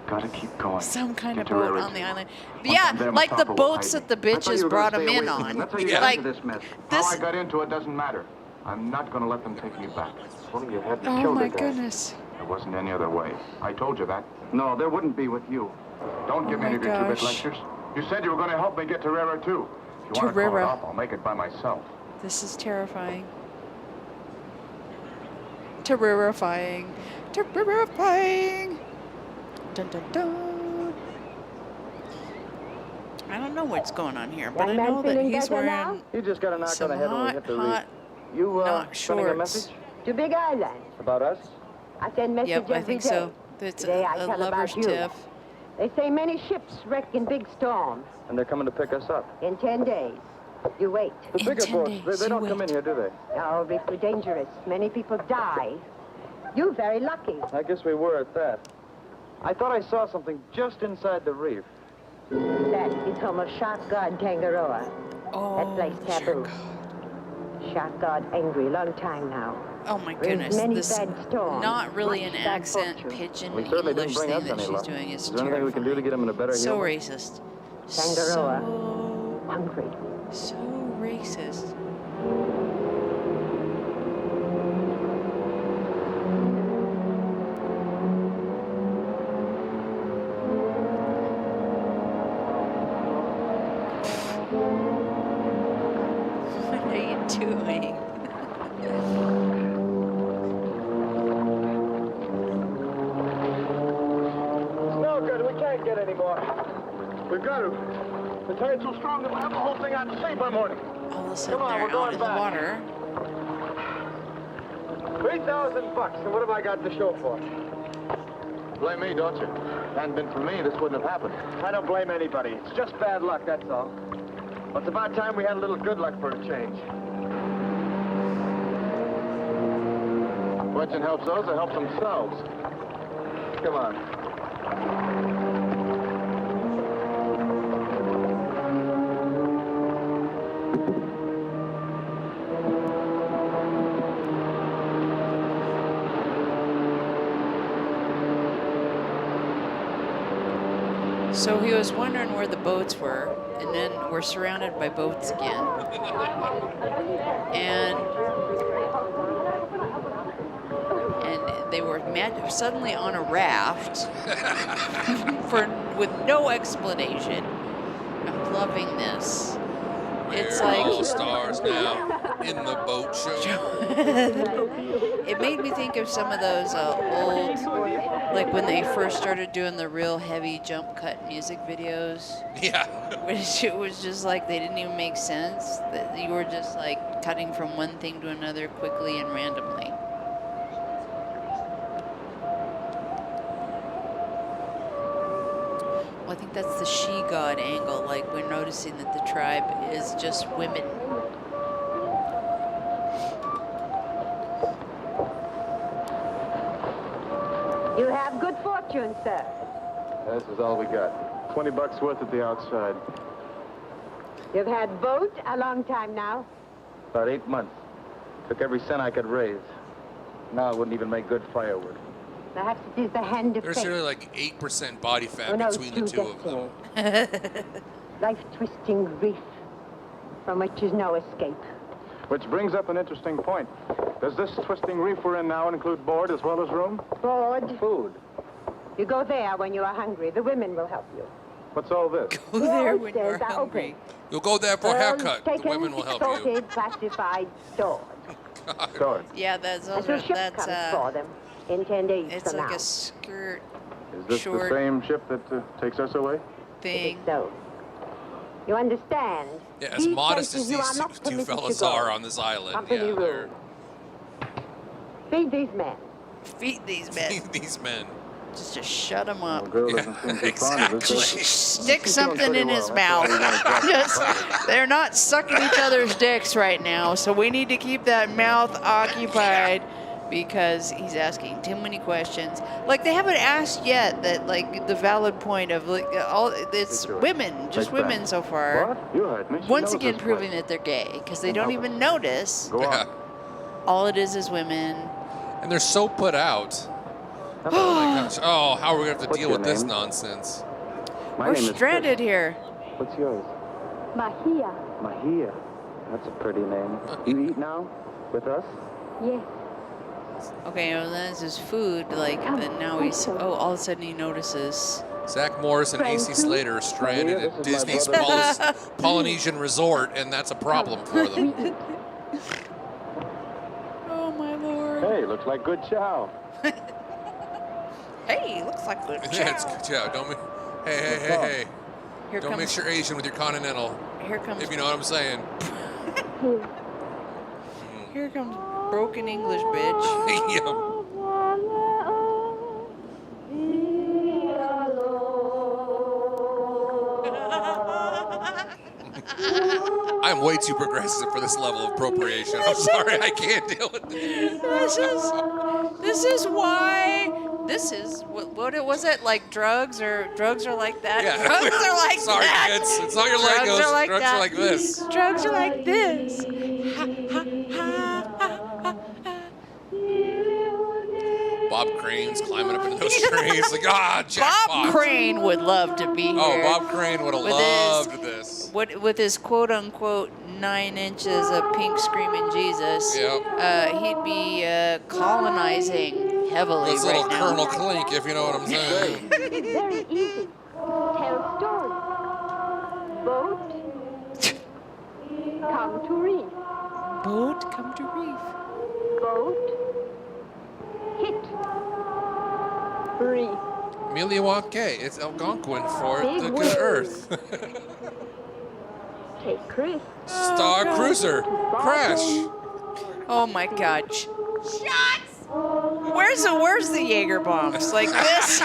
Gotta keep going. Some kind of Get to boat Rarity. on the island. Once Yeah, I'm there, like the Mustafa will boats hide that the me. I thought you bitches were brought gonna him stay in away from me. on. That's how you Yeah. got Like, into this mess. this- How I got into it doesn't matter. I'm not gonna let them take me back. Well, you had to Oh kill my the guy. goodness. There wasn't any other way. I told you that. No, there wouldn't be with you. Don't give me Oh my any of your two-bit gosh. lectures. You said you were going to help me get to Rara, too. If you want to call it Tarara. off, I'll make it by myself. This is terrifying. Terrifying. Terrifying. Dun dun dun. I don't know what's going on here, but I Young man know that feeling he's better now? wearing You just got a knock some on the head when we hot, hit the hot. reef. You, not sending a shorts. message To Big Island. about us? I send message Yep, I every think day. so. It's Today I a tell lover's about you. tiff. They say many ships wreck in big storms. And they're coming to pick us up. In 10 days. You wait. The In bigger 10 boats, days, they you don't come in wait. here, do they? Oh, Reef, we're dangerous. Many people die. You very lucky. I guess we were at that. I thought I saw something just inside the reef. That is home of Shark God Tangaroa. Oh, That place taboo. Shark God angry, long time now. Oh my Brings goodness, many this bad storms, not really an much bad accent fortune. pigeon We certainly didn't English bring thing us that any she's luck. doing is Is there anything we can do to get him in a better so humor? racist. Tangaroa. So, Hungry. so racist. anymore. We've got to. The tide's so strong that we'll have the whole thing out to sea by morning. All of a sudden, Come on, they're we're going out in the back. water. $3,000, and what have I got to show for it? Blame me, don't you? If it hadn't been for me, this wouldn't have happened. I don't blame anybody. It's just bad luck, that's all. Well, it's about time we had a little good luck for a change. Fortune helps those that help themselves. Come on. So he was wondering where the boats were, and then we're surrounded by boats again. And they were suddenly on a raft with no explanation. I'm loving this. It's We're like all the stars now in the boat show. It made me think of some of those old, like when they first started doing the real heavy jump cut music videos. Yeah. Which it was just like they didn't even make sense. That you were just like cutting from one thing to another quickly and randomly. Well, I think that's the she-god angle. Like we're noticing that the tribe is just women. You have good fortune, sir. This is all we got. $20 worth at the outside. You've had boat a long time now. About 8 months. Took every cent I could raise. Now it wouldn't even make good firewood. Perhaps it is the hand of There's fate. really like 8% body fat Oh, no, between the it's two too of them. Life-twisting reef from which is no escape. Which brings up an interesting point. Does this twisting reef we're in now include board as well as room? Board. Food. You go there when you are hungry. The women will help you. What's all this? Go there when Downstairs you're are hungry. You'll go there for a haircut. The Taken, women will help you. sorted, classified, stored. Stored. Yeah, that's And so ship comes for them in 10 days it's from like now. a skirt Is this short the same ship that takes us away? thing. So, you understand? Yeah, as These modest as places you these are not two permitted fellas to go. are on this island, Company yeah, they're rule. Feed these men. Feed these men. these men. Just to shut them up. Girl doesn't seem too fond of Exactly. this. Stick She's doing something pretty in his well. mouth. That's why we wanna drop Just, they're not sucking each other's dicks right now, so we need to keep that mouth occupied because he's asking too many questions. Like they haven't asked yet that like the valid point of like all it's women, just Like women that. so far. What? You heard me. She Once knows again this proving place. that they're gay because they And don't help even notice. Go on. All it is women. And they're so put out. Oh my gosh. Oh, how are we going to have to What's deal your with this name? nonsense? My We're name is stranded here. Chris. What's yours? Mahia. Mahia. That's a pretty name. You eat now? With us? Yes. Okay, well then it's his food, like, then now he's, oh, all of a sudden he notices. Zach Morris and AC Slater are stranded Mahia, at this is my Disney's brother. Polynesian resort, and that's a problem for them. Oh my lord. Hey, looks like good chow. Hey, looks like good Yeah, it's chow. good chow. Hey. Here Don't mix your Asian with your continental, Here comes, if you know what I'm saying. here comes broken English, bitch. Yeah. I'm way too progressive for this level of appropriation. I'm sorry, I can't deal with this. This is what it was it like drugs are like that. Yeah. Drugs are like Sorry, that. kids. It's not your Drugs Legos. are like Drugs that. are like this. Drugs are like this. Bob Crane's climbing up into those trees. Like, jackpot. Bob Crane would love to be here. Oh, Bob Crane would have with loved this. With his quote unquote 9 inches of pink screaming Jesus. Yep. He'd be colonizing heavily This right little now. Colonel Klink, if you know what I'm saying. Very easy. Tell stories. Boat. Come to reef. Boat, come to reef. Boat. Hit. Reef. Milwaukee. It's Algonquin for Big the word. good earth. Take Chris. Star Cruiser. Crash. Oh my God. Shots! Where's the Jaeger bombs? Like this?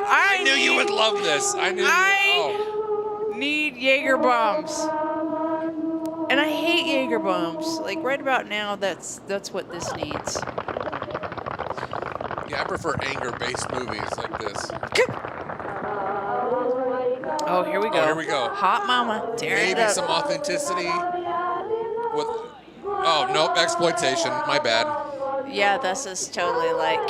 I knew you would love this. I need Jaeger bombs. And I hate Jaeger bombs. Like right about now, that's what this needs. Yeah, I prefer anger-based movies like this. Oh, here we go. Oh, here we go. Hot mama. Tearing it Maybe up. some authenticity. With oh nope, exploitation. My bad. Yeah, this is totally like.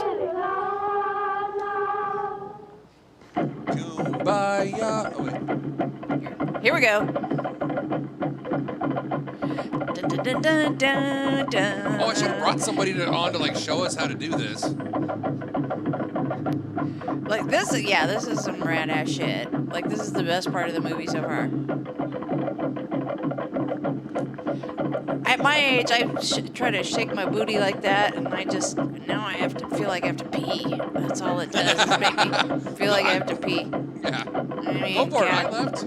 Kumbaya. Oh, wait. Here we go. Dun, dun, dun, dun, dun, dun. Oh, I should have brought somebody on to like show us how to do this. Like this, yeah, this is some rad ass shit. Like this is the best part of the movie so far. At my age, I try to shake my booty like that, and now I feel like I have to pee. That's all it does, is make me feel like I have to pee. Yeah. I mean, Go for it, God. right left.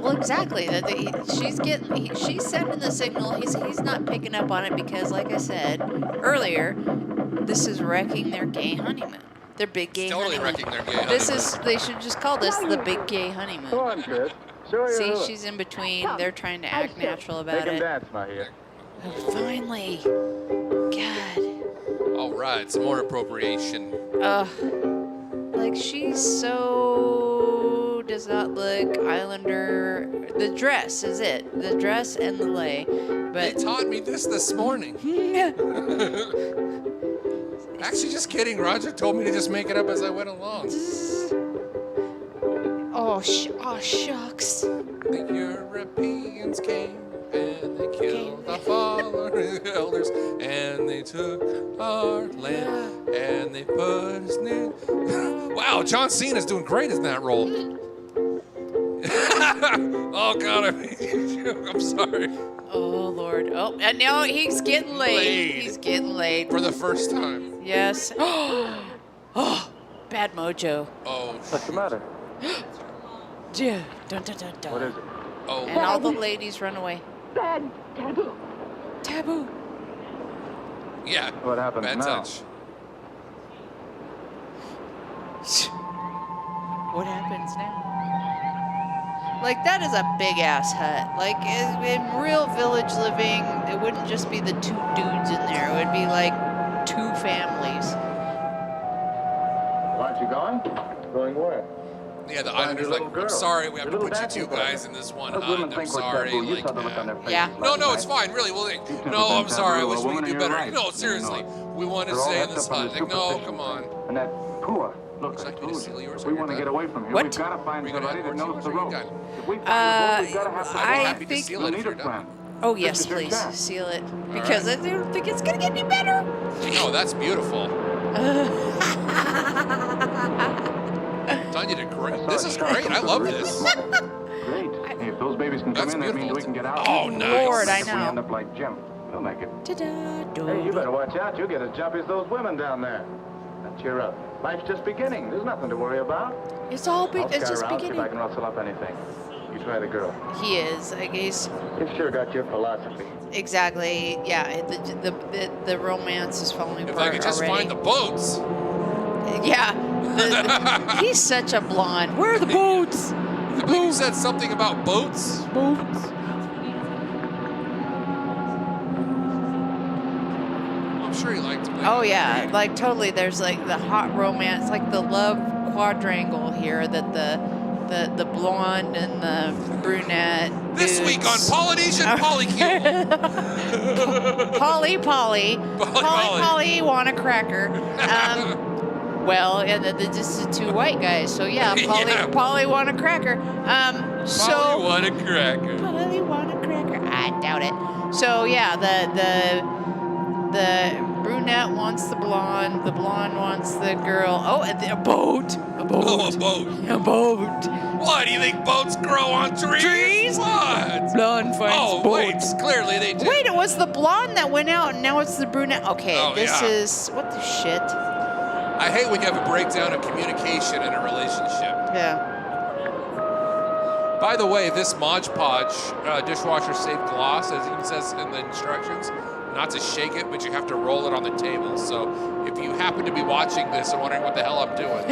Well, exactly. She's sending the signal. He's not picking up on it because, like I said earlier, this is wrecking their gay honeymoon. Their big gay Totally honeymoon. wrecking their gay honeymoon. They should just call this the big gay honeymoon. Come on, Chris. Show you See, who. she's in between. They're trying to act natural about Make him it. dance, my here. Oh, finally. God. All right, some more appropriation. Like she's so does not look Islander. The dress is it. The dress and the lay. But They taught me this morning. Actually, just kidding. Roger told me to just make it up as I went along. Oh shucks. The Europeans came and they killed our fallen elders and they took our land and they put us near. Wow, John Cena's doing great in that role. Oh God, I'm sorry. Oh Lord. Oh, and now he's getting laid. He's getting laid For the first time. Yes. Oh, bad mojo. Oh. What's the matter? Yeah. Dun, dun, dun, dun. What is it? Oh. And all the ladies run away. Bad taboo. Taboo. Yeah. What happens Bad now? touch. What happens now? Like, that is a big ass hut. Like, in real village living, it wouldn't just be the two dudes in there. It would be like two families. Aren't you going? Going where? Yeah, the Find Islanders your like, little girl. I'm sorry, we have to Your put little you two dancing guys in this one Those hut. women I'm think we're sorry. taboo. You Like, saw the look on their faces Yeah. last No, it's night. fine. Really, we'll. never No, I'm been sorry. I taboo. wish A we woman could do in your better. life, No, you seriously. know. We want to They're all stay in hepped this up on hut. Like, no, superstition. come on. And that poor. Look, Would you I like me to told steal you. yours If or we your want to gun? get away from here, What? we've got to find Are you gonna somebody have that more knows to the yours or ropes. your gun? If we find the boat, we've got to have I'm somebody. happy to think- seal We'll it if need you're a done. plan. Oh, This yes, is your please. chance. Seal it. Because I don't think it's going to get any better. No, that's beautiful. Tanya did great. This is great. I love this. Great. Hey, if those babies can come That's in, that means beautiful. we can get out. Oh, nice. Lord, I If we know. end up like Jim, we'll make it. Ta-da. Hey, you better watch out. You'll get as jumpy as those women down there. Now cheer up. Life's just beginning. There's nothing to worry about. It's I'll it's scout just around, see if I beginning. can rustle up anything. You try the girl. He is, I guess. You've sure got your philosophy. Exactly. Yeah, the romance is falling If apart I could just already. find the boats. Yeah. He's such a blonde. Where are the boats? I believe you said something about boats. Boats. I'm sure he liked it. Oh yeah, like totally. There's like the hot romance, like the love quadrangle here that the blonde and the brunette. This week on dudes- Polynesian Polycule. Polly, want a cracker. Well, and just the two white guys. So yeah, Polly want a cracker. Polly want a cracker. Polly want a cracker. I doubt it. So yeah, the brunette wants the blonde wants the girl. Oh, and a boat. Oh, a boat. A boat. What, do you think boats grow on trees? Trees? What? blonde finds wait, clearly they did. Wait, it was the blonde that went out, and now it's the brunette. Okay, Oh, this yeah. is what the shit. I hate when you have a breakdown of communication in a relationship. Yeah. By the way, this Mod Podge dishwasher safe gloss, as it says in the instructions, not to shake it, but you have to roll it on the table. So if you happen to be watching this and wondering what the hell I'm doing,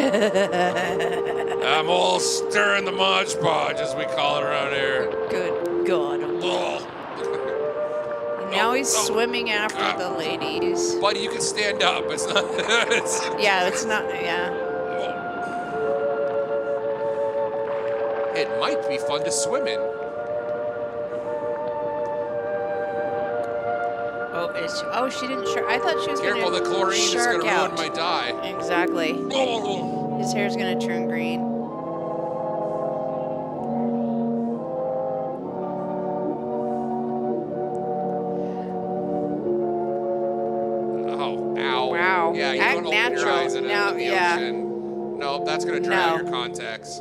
I'm all stirring the Mod Podge, as we call it around here. Good God. Now he's swimming after the ladies. Buddy, you can stand up. It's not. Yeah, it's not. Yeah. It might be fun to swim in. Oh, she didn't shark. I thought she was Careful, the chlorine is shark going to out. ruin my dye. Exactly. Oh. His hair's going to turn green. Oh, ow. Wow. Yeah, you Act don't open your natural. eyes in Now, the yeah. ocean. No, that's going to drown your contacts.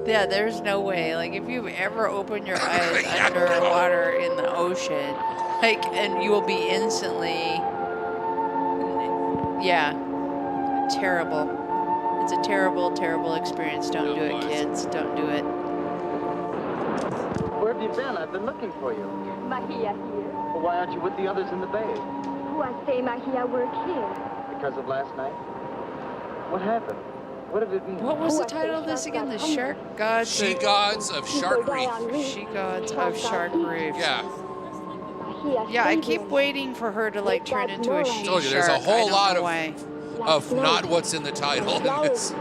Yeah, there's no way. Like, if you've ever opened your eyes underwater in the ocean, like, and you will be instantly, yeah, terrible. It's a terrible, terrible experience. Don't do it, kids. Don't do it. Where have you been? I've been looking for you. Mahia here. Well, why aren't you with the others in the bay? Who I say Mahia work here. Because of last night? What happened? What did it mean? What was the title of this again? The Shark Gods? She Gods of Shark Reef. She Gods of Shark Reef. Yeah. Yeah, I keep waiting for her to like turn into a she Told you, there's a shark. I whole don't lot know of why. not what's in the title in this.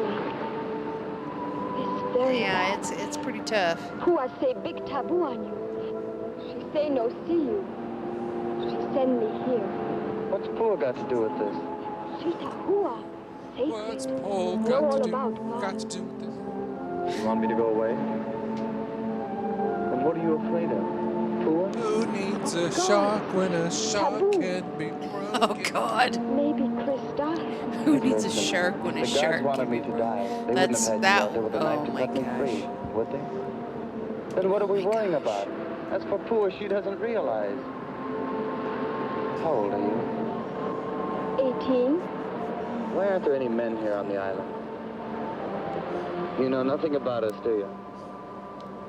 Yeah, it's pretty tough. Who I say big taboo on you. She say no see you. She send me here. What's Pooh got to do with this? She's a hua. What's Paul got to do with this? You want me to go away? Then what are you afraid of? Pooh? Who needs a shark when a shark can't be broken? Oh God. Maybe Chris died. Who needs a shark when a The shark? guards wanted me to die. They That's wouldn't have had you out there that. with a knife Oh to my cut me free, would they? Then what are we worrying about? As for Pooh, she doesn't realize. How old are you? 18. Why aren't there any men here on the island? You know nothing about us, do you?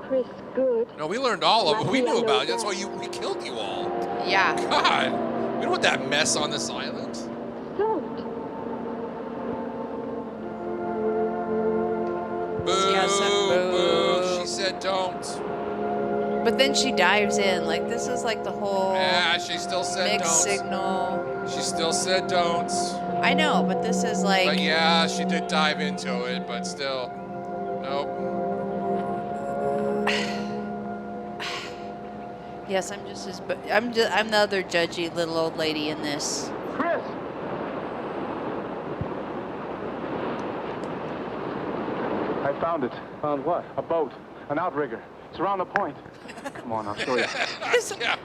Chris good. No, we learned all of it. We knew about it. That's why we killed you all. Yeah. God, we don't want that mess on this island. Don't. Boo, Yes, boo. She said don't. But then she dives in. Like this is like the whole Yeah, she still said mixed don't. signal. She still said don't. I know, but this is like. But yeah, she did dive into it, but still, nope. Yes, I'm just as. I'm the other judgy little old lady in this. Chris! I found it. Found what? A boat. An outrigger. It's around the point. Come on, I'll show you. Yeah.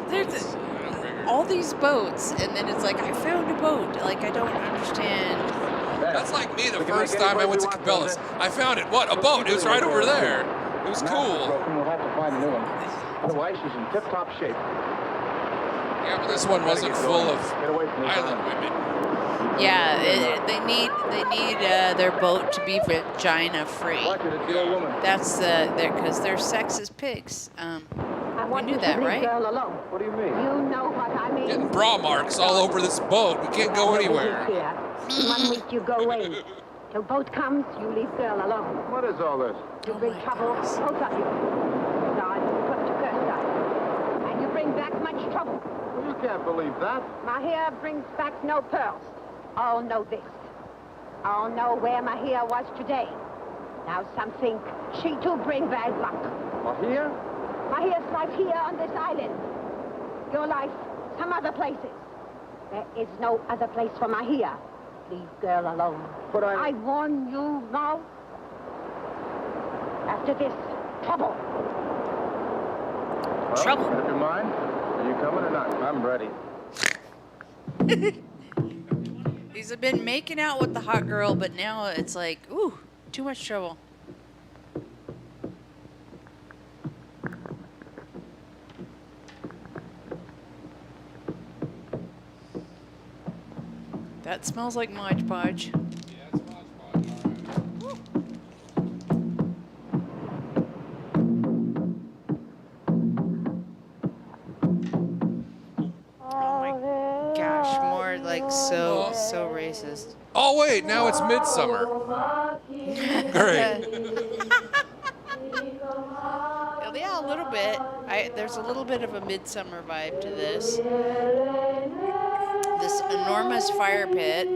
There's all these boats, and then it's like I found a boat. Like I don't understand. That's like me the first time I went to Cabela's. I found it. What? A boat. It was right over there. It was cool. We'll have to find a new one. Otherwise, she's in tip-top shape. Yeah, but this one wasn't full of island women. Yeah, they need their boat to be vagina free. That's because they're sex as pigs. We knew that, right? What do you mean? You know what I mean. Getting bra marks all over this boat. We can't go anywhere. 1 week you go away. Till boat comes, you leave girl alone. What is all this? You bring trouble, both of you. God, put to curse God. And you bring back much trouble. Well, you can't believe that. Mahia brings back no pearls. All know this. All know where Mahia was today. Now some think she too bring bad luck. Mahia? Mahia's life here on this island. Your life, some other places. There is no other place for Mahia. Leave girl alone. But I warn you now. After this, trouble. Well, Trouble. If you mind, are you coming or not? I'm ready. He's been making out with the hot girl, but now it's like, ooh, too much trouble. That smells like Mod Podge. So racist. Oh wait, now it's midsummer. Great. Yeah, a little bit. There's a little bit of a midsummer vibe to this. This enormous fire pit.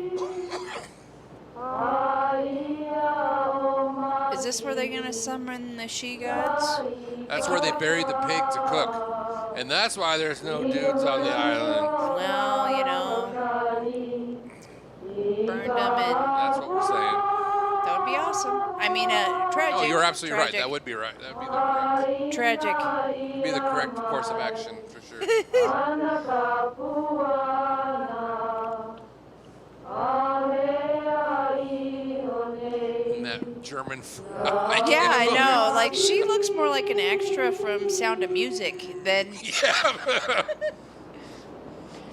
Is this where they're gonna summon the she-gods? That's where they buried the pig to cook. And that's why there's no dudes on the island. Well, you know, burned them and... That's what we're saying. That would be awesome. I mean, tragic. Oh, you're absolutely tragic. right. That would be right. That would be the correct. Tragic. Would be the correct course of action, for sure. And that German... Yeah, I know. Like, she looks more like an extra from Sound of Music than... Yeah.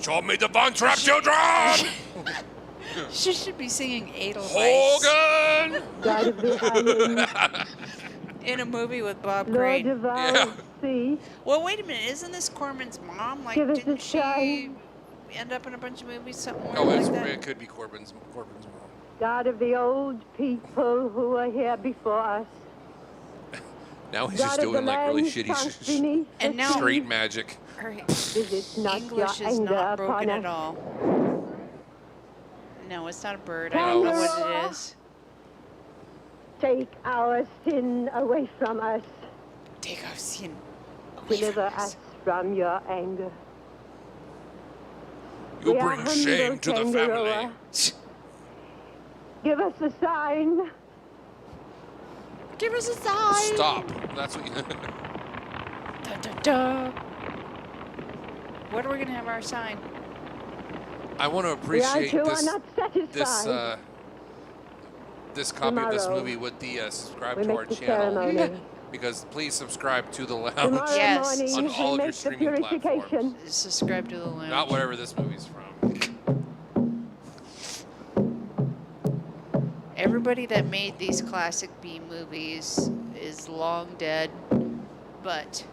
Show me the Von Trapp children! She should be singing Edelweiss. Hogan! In a movie with Bob Crane. Yeah. Well, wait a minute. Isn't this Corman's mom? Like, didn't she end up in a bunch of movies? Something like that? It could be Corbin's mom. God of the old people who were here before us. Now he's just doing like really shitty and now street magic. Her English is not broken at all. No, it's not a bird. I don't know what it is. Take our sin away from us. Take our sin away Deliver from us. us from your anger. You We are bring shame humble, to the family. Tangaroa. Give us a sign. Give us a sign. Stop. That's what you... Da, da, da. What are we going to have our sign? I want to appreciate this copy of this Tomorrow, movie with the subscribe we to our make the channel. ceremony. Because please subscribe to the lounge Yes. on all of your the streaming platforms. purification. Subscribe to the lounge. Not whatever this movie's from. Everybody that made these classic B movies is long dead, but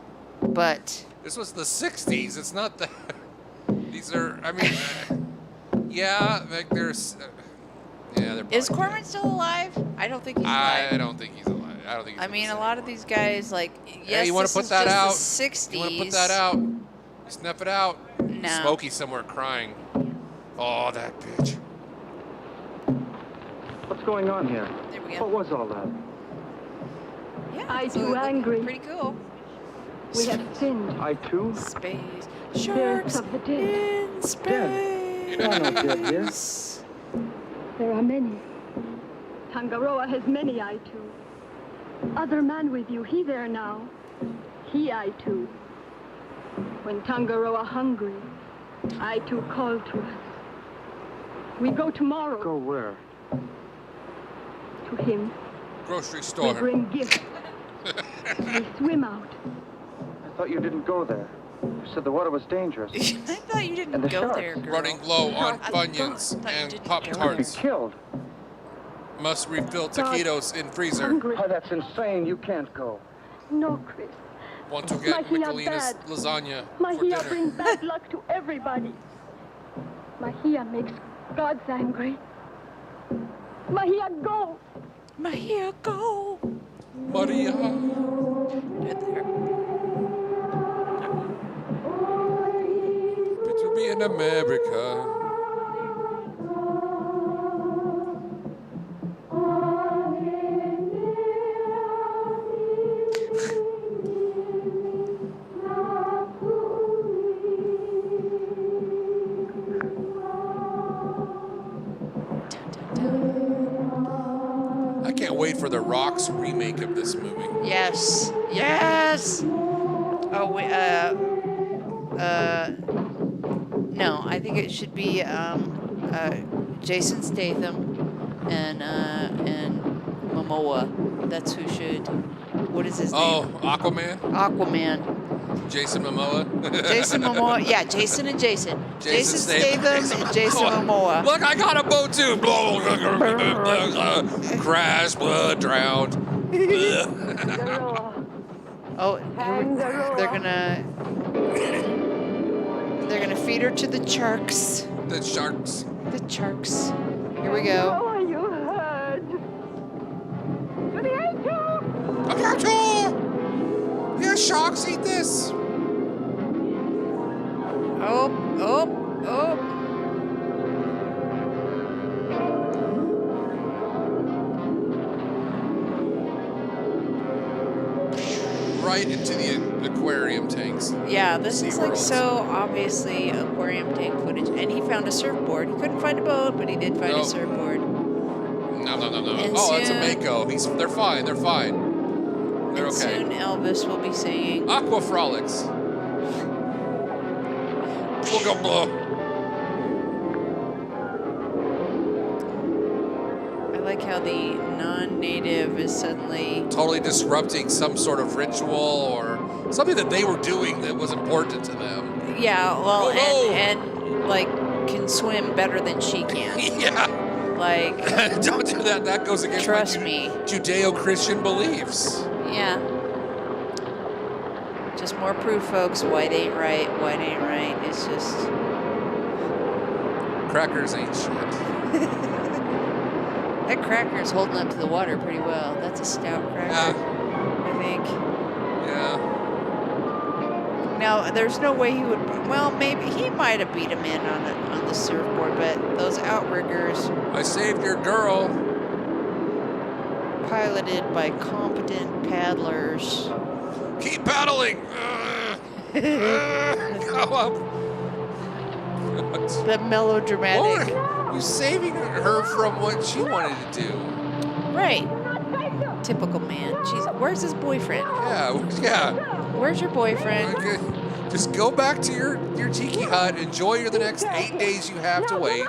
This was the 60s. It's not the... These are, I mean, yeah, like there's... yeah, they're is probably Corman still alive? I don't think he's alive. I don't think he's alive. I don't think he's I mean, a lot of these guys, like, yes, you want this to put is that just out? the 60s. You want to put that out? Snuff it out. No. Smokey somewhere crying. Oh, that bitch. What's going on here? There we go. What was all that? Yeah, I it's too looking angry. Pretty cool. We have sinned. I too? Space. Spirits Sharks of the dead. in space. There are no dead here. There are many. Tangaroa has many I too. Other man with you, he there now. He I too. When Tangaroa hungry, I too call to us. We go tomorrow. Go where? To him. Grocery We store. bring gifts. We swim out. I thought you didn't go there. You said the water was dangerous. I thought you didn't And the go sharks. there, girl. Running low on I Funyuns thought you and didn't Pop go You'd be Tarts. killed. Must refill taquitos in freezer. Hungry. Oh, that's insane. You can't go. No, Chris. Want to get Mahia Michelina's bad. lasagna for Mahia dinner. brings bad luck to everybody. Mahia makes gods angry. Mahia, go! Mahia, go. Maria. Right there. To be in America. I can't wait for the Rock's remake of this movie. Yes. Yes. Oh, wait, no, I think it should be Jason Statham and Momoa. That's who should. What is his name? Oh, Aquaman? Aquaman. Jason Momoa. Jason Momoa. Yeah, Jason and Jason. Jason Statham and Jason Momoa. Look, I got a boat too. Crash, blood, drowned. Oh, they're gonna feed her to the sharks. The sharks. The sharks. Here we go. Oh, you heard. To the angel! Yeah, sharks eat this. Oh. Right into the aquarium tanks. Yeah, this is like SeaWorld. so obviously aquarium tank footage. And he found a surfboard. He couldn't find a boat, but he did find a surfboard. No. And Oh, that's a soon- Mako. They're fine. They're fine. They're And okay. soon Elvis will be singing. Aqua Frolics. We'll go blow. I like how the non-native is suddenly Totally disrupting some sort of ritual or something that they were doing that was important to them. yeah, well, Oh, and like can swim better than she can. Yeah. Like Don't do that. That goes against Trust my me. Judeo-Christian beliefs. yeah. Just more proof, folks. White ain't right. White ain't right. It's just Crackers ain't shit. that cracker's holding up to the water pretty well. That's a stout cracker, I think. Yeah. Now, there's no way he would. Well, maybe he might have beat him in on the surfboard, but those outriggers, I saved your girl. piloted by competent paddlers. Keep paddling. Go up. The melodramatic. Or you saving her from what she wanted to do. Right. Typical man. Jeez, where's his boyfriend? Yeah. Where's your boyfriend? Okay. Just go back to your tiki hut. Enjoy the next 8 days you have to wait.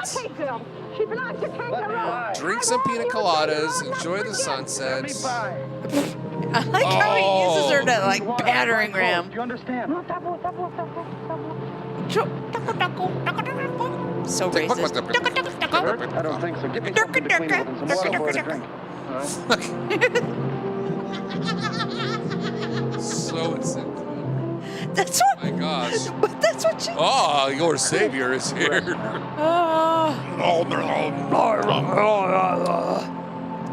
Drink some pina coladas. Enjoy the sunsets. I like how he uses her to like battering ram. Do you understand? So racist. I don't think so. Give me something to clean up and some water for her to drink. So insane. That's what. My gosh. But that's what she. Oh, your savior is here.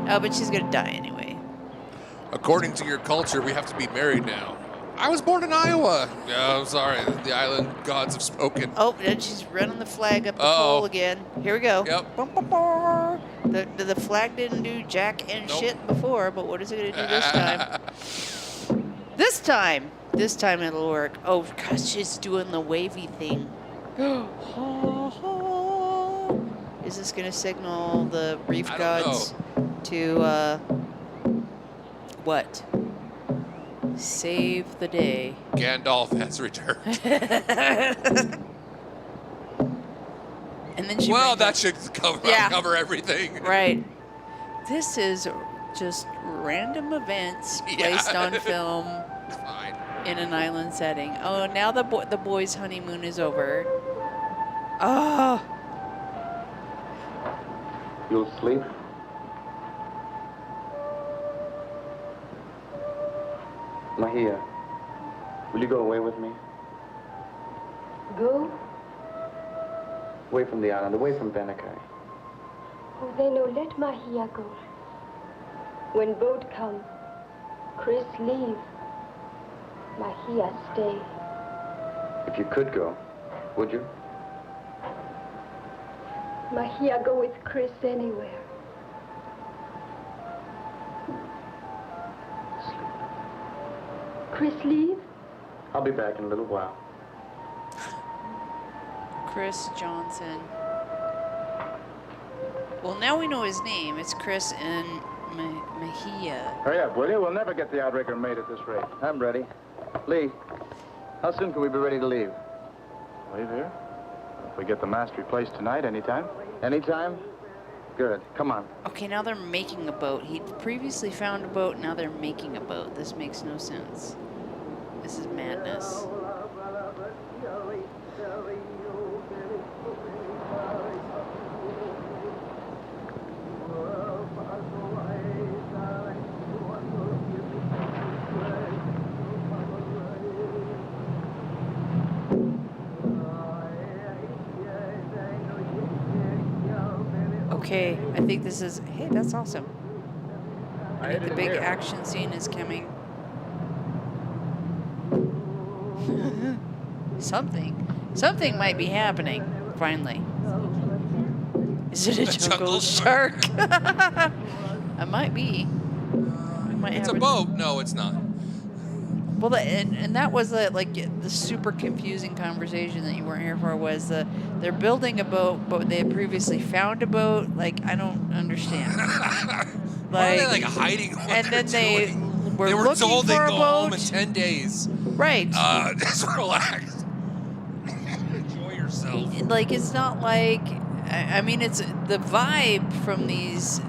Oh, but she's gonna die anyway. According to your culture, we have to be married now. I was born in Iowa. Yeah, I'm sorry. The island gods have spoken. Oh, and she's running the flag up the Uh-oh. pole again. Here we go. Yep. Bum, bum, bum. The flag didn't do jack and shit before, but what is it gonna do this time? This time it'll work. Oh gosh, she's doing the wavy thing. Is this gonna signal the reef I don't gods to what? Save the day. Gandalf has returned. And then she. Well, brings that up- should cover, Yeah. cover everything. Right. This is just random events placed on film Fine. in an island setting. Oh, now the boys' honeymoon is over. Oh. You'll sleep? Mahia, will you go away with me? Go? Away from the island, away from Benakai. Oh, then no, let Mahia go. When boat come, Chris leave. Mahia stay. If you could go, would you? Mahia go with Chris anywhere. Chris leave? I'll be back in a little while. Chris Johnson. Well, now we know his name. It's Chris and Mejia. Hurry up, will you? We'll never get the outrigger made at this rate. I'm ready. Lee, how soon can we be ready to leave? Leave here? If we get the mast replaced tonight, anytime? Anytime? Good. Come on. Okay, now they're making a boat. He'd previously found a boat, now they're making a boat. This makes no sense. This is madness. Okay, I think this is. Hey, that's awesome. I think the big action scene is coming. Something might be happening. Finally. Is it a jungle shark? It might be. It's a boat. No, it's not. Well, and that was like the super confusing conversation that you weren't here for. Was they're building a boat, but they had previously found a boat. Like, I don't understand. Why are they like hiding what and they're then they doing? were They were looking told for they'd a go boat. home in 10 days. Right. Just relax. Enjoy yourself. Like, it's not like. I mean, it's the vibe from these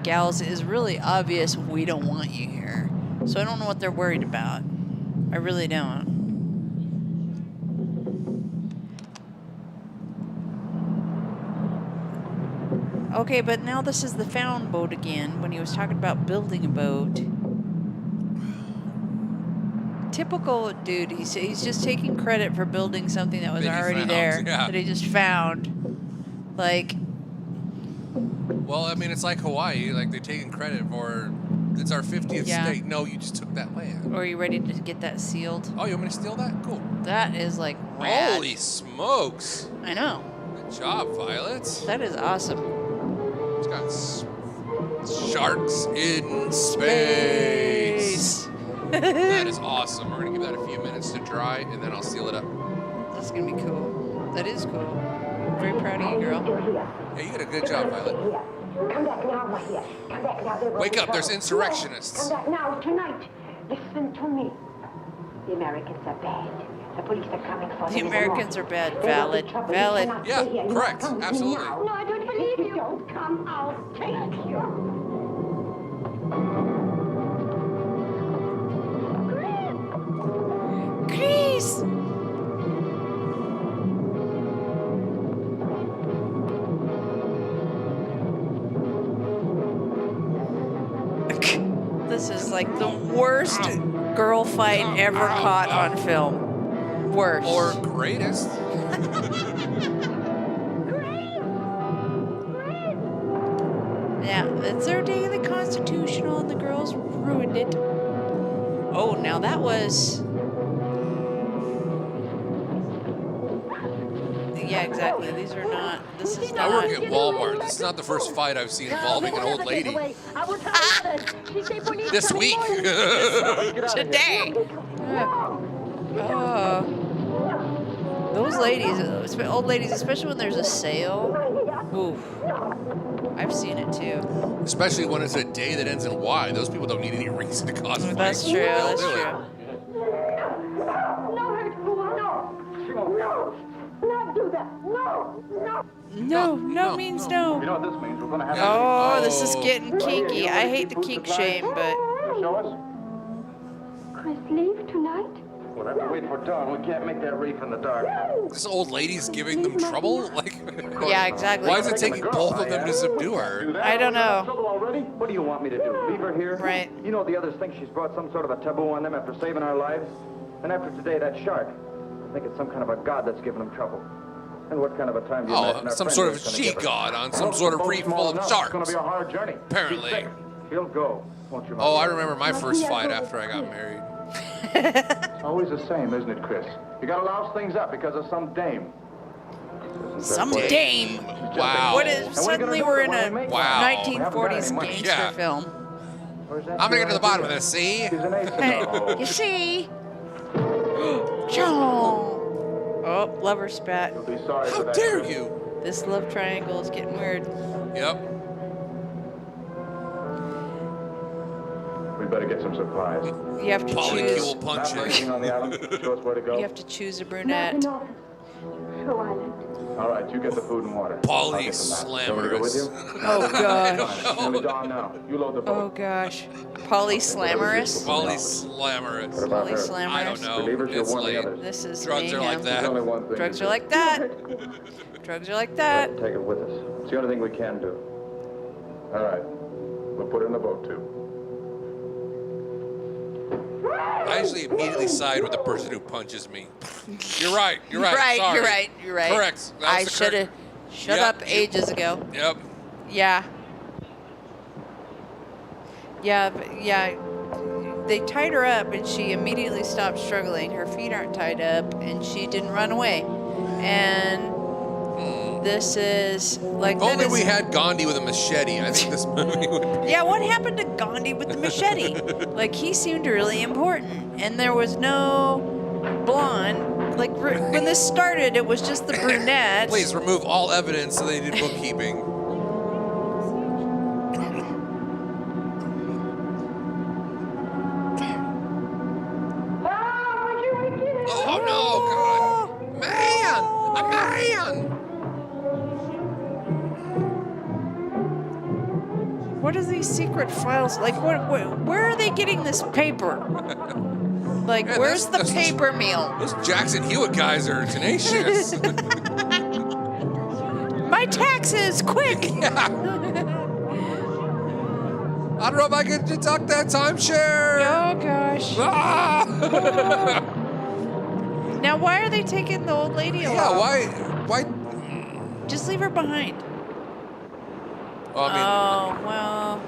gals is really obvious. We don't want you here. So I don't know what they're worried about. I really don't. Okay, but now this is the found boat again. When he was talking about building a boat. Typical dude. He's just taking credit for building something that was already there. Yeah. That he just found. Like. Well, I mean, it's like Hawaii. Like, they're taking credit for. It's our 50th state. No, you just took that land. Or are you ready to get that sealed? Oh, you want me to steal that? Cool. That is like rad. Holy smokes. I know. Good job, Violet. That is awesome. It's got sharks in space. That is awesome. We're going to give that a few minutes to dry, and then I'll seal it up. That's going to be cool. That is cool. I'm very proud of you, girl. Yeah, you did a good job, Violet. Come back now, my dear. Come back now. There will Wake be up, there's trouble. insurrectionists. Come back now, tonight. Listen to me. The Americans are bad. The police are coming for them. The Americans are bad. There will be Valid. trouble. You Valid. cannot Yeah, stay here. You correct. must come to me Absolutely. now. No, I don't believe you. If you don't come, I'll take you. Chris! This is like the worst girl fight ever caught on film. Worst. Or greatest. Yeah, it's their day of the Constitutional and the girls ruined it. Oh, now that was... Yeah, exactly. These are not... This is I not... work at Walmart. This is not the first fight I've seen involving an old lady. This week. Today. Those ladies, old ladies, especially when there's a sale. Oof. I've seen it too. Especially when it's a day that ends in Y. Those people don't need any reason to cause fights. That's true. They'll That's do it. true. No hurt, fool. No. Not do that. No. No means no. You know what this means? We're going to have Oh, this is getting kinky. I hate to kink shame, but... Show us? Chris, leave tonight? We'll have to wait for dawn. We can't make that reef in the dark. This old lady's giving them trouble? Like, Yeah, exactly. why is it taking both of them to subdue her? I don't know. Trouble already? What do you want me to do? Leave her here? Right. You know the others think she's brought some sort of a taboo on them after saving our lives? And after today, that shark. I think it's some kind of a god that's giving them trouble. And what kind of a time do you imagine our some friend sort of is gonna she give us? god on some Well, sort of boat's reef small full of enough. sharks. It's going to be a hard journey. Apparently. She's sick. She'll go, won't you, my Oh, I dear? remember my first fight after I got married. Always the same, isn't it, Chris? You gotta louse things up because of some dame. Some dame. Wow. What is... Suddenly we're in a Wow. 1940s gangster Yeah. film. I'm gonna get to the bottom of this, see? You see? John. Oh, lover spat. How dare you? This love triangle is getting weird. Yep. We better get some supplies. You have to choose. punches. On the island. Show us where to go. You have to choose a brunette. Show Island. All right, you get the food and water. Polly Slammers. Oh, gosh. It's nearly dawn now. You load the boat. Oh, gosh. Polyslammerous? Polyslammerous. What about her? Polyslammerous? I don't know. Relieve her, she'll It's warn the late. others. This is Drugs are mayhem. like that. There's only one thing Drugs to are do. like that. Drugs are like that. Take it with us. It's the only thing we can do. All right. We'll put her in the boat, too. I usually immediately side with the person who punches me. You're right. You're right. Right, Sorry. you're right. You're right. Correct. That was I the should have correct- shut Yep. up ages ago. Yep. Yeah. Yeah, they tied her up and she immediately stopped struggling. Her feet aren't tied up and she didn't run away. And this is like If that only is- we had Gandhi with a machete, I think this movie would be. Yeah, what happened to Gandhi with the machete? Like he seemed really important and there was no blonde. Like when this started, it was just the brunette. Please remove all evidence so they did bookkeeping. Oh no, God. Man! A man! What are these secret files? Like, where are they getting this paper? Like, Man, where's the those- paper mill? Those Jackson Hewitt guys are tenacious. My taxes, quick! Yeah. I don't know if I can deduct that timeshare. Oh, gosh. Ah! Now, why are they taking the old lady along? Yeah, why? Just leave her behind. Well, I mean, Oh, well.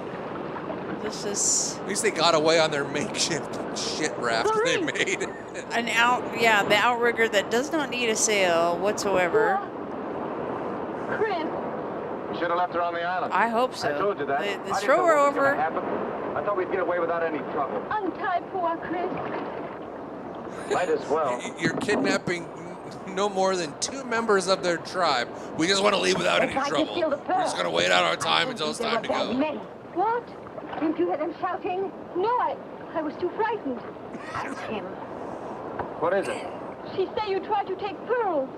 This is at least they got away on their makeshift shit raft they made. the outrigger that does not need a sail whatsoever. Chris, We should have left her on the island. I hope so. I told you that. They I didn't throw know her what was gonna over. happen. I thought we'd get away without any trouble. untie poor Chris. Might as well. You're kidnapping no more than 2 members of their tribe. We just want to leave without any trouble. We're just going to wait out our time until it's time to go. What? Didn't you hear them shouting? No, I was too frightened. Ask him. What is it? She say you tried to take pearls.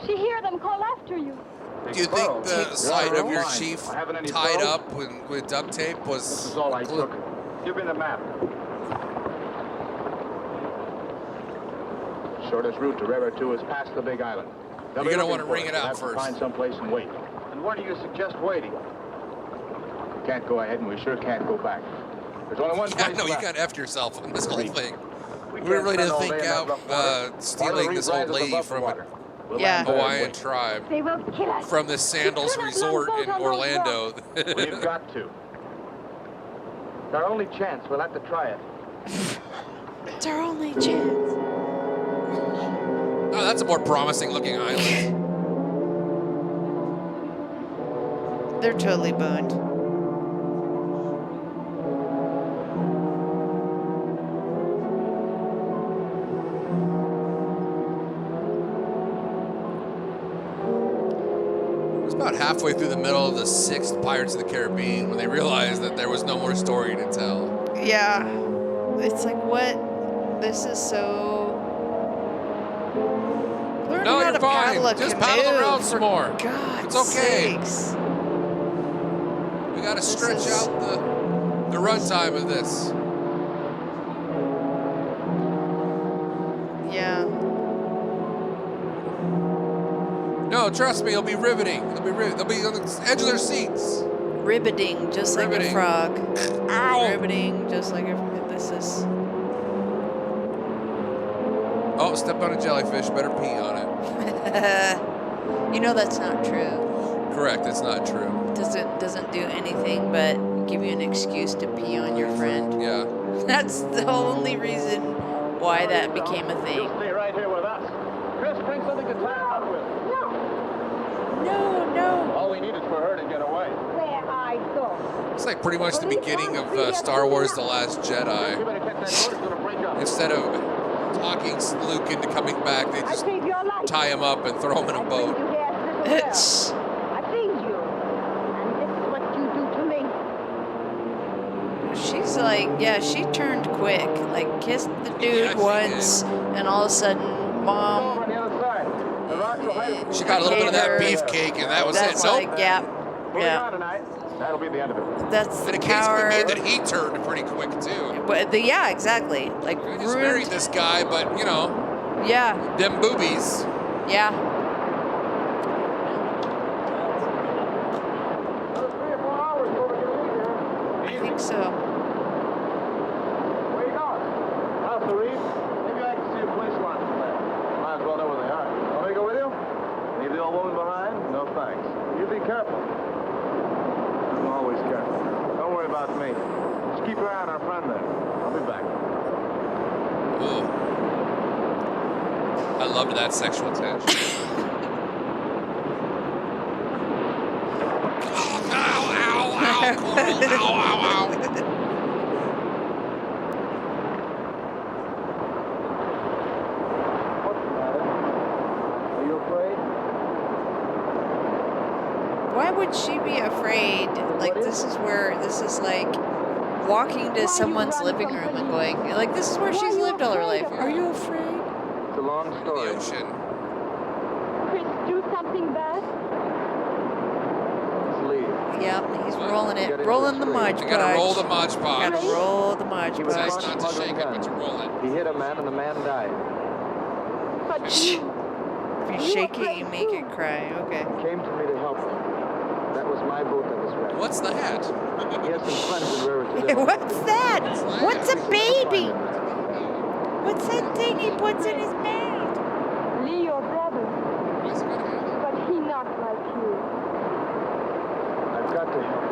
She hear them call after you. Do you think the sight of your Fine. chief I haven't any tied pearls. up with duct tape was... This is all I took. Give me the map. Shortest route to River 2 is past the Big Island. They'll You're be gonna looking wanna ring for it us. out We'll have to first. Find someplace and wait. And where do you suggest waiting? We can't go ahead, and we sure can't go back. There's only one Yeah, place no, you left. got effed yourself on this whole Reef. thing. We can't really spend didn't all think day in that out rough water. stealing Reef this old rises lady above the from water. We'll Yeah. land there and Hawaiian wait. tribe They will kill us. from the Sandals cannot Resort land in both on those Orlando. We've got to. It's our only chance. We'll have to try it. It's our only chance. Oh, that's a more promising looking island. They're totally boned. It was about halfway through the middle of the 6th Pirates of the Caribbean when they realized that there was no more story to tell. Yeah. It's like, what? This is so... Learn No, how you're to fine. paddle a Just canoe, paddle around for some more. God's It's okay. sakes. We got to This stretch is- out the runtime of this. Yeah. No, trust me, it'll be riveting. They'll be on the edge of their seats. Riveting, just like a Riveting. frog. Ow! Riveting, just like a... This is... Oh, stepped on a jellyfish. Better pee on it. You know that's not true. Correct, it's not true. Doesn't do anything but give you an excuse to pee on your friend. Yeah. That's the only reason why that became a thing. Stay right here with us. Chris, bring something to tie up with. No. All we need is for her to get away. Where I go. It's like pretty much the beginning of Star Wars The Last Jedi. You better catch that boat. It's going to break up. Instead of talking Luke into coming back, they just Save your life. tie him up and throw him in a boat. You here, little girl. I feed you. And this is what you do to me. She's like, yeah, she turned quick. Like, kissed the dude Yeah, she once, and all of a sudden, Over Mom. on the other side. The rock She got a little bit of that beefcake, and that was it. That's Nope. like, yeah. Moving Yeah. on tonight. That'll be the end of it. That's the And a case power. made that he turned pretty quick too. But yeah, exactly. Like I just married ruined. this guy, but you know, Yeah. them boobies. Yeah. Another 3 or 4 hours before we can leave here. I think so. Where you going? House of Reef. Maybe I can see a police launch from there. Might as well know where they are. Want me to go with you? Leave the old woman behind? No thanks. You be careful. I'm always careful. Don't worry about me. Just keep your eye on our friend there. I'll be back. Ooh. I loved that sexual tension. Ow, ow, ow, Coral. Ow, ow, ow. What's the matter? Are you afraid? Why would she be afraid? Like this is like walking to someone's living room and going, like this is where she's lived all her life. Are you afraid? It's a long The story. ocean. Chris, do something bad. Let's leave. Yep, he's rolling it. Getting Rolling the straight. Mod You gotta roll the Podge. Mod Podge. Gotta roll the Mod He was Nice Podge. not to shake it, but to roll it. He hit a man and the man died. But Shh. If you shake it, you make it cry. Okay. He came to me to help him. That was my boat that was wrecked. What's the hat? He has some friends in Riverdale. What's that? What's a baby? What's that thing he puts in his mouth? Lee, your brother, What's it gonna happen? but he not like you. I've got to help him.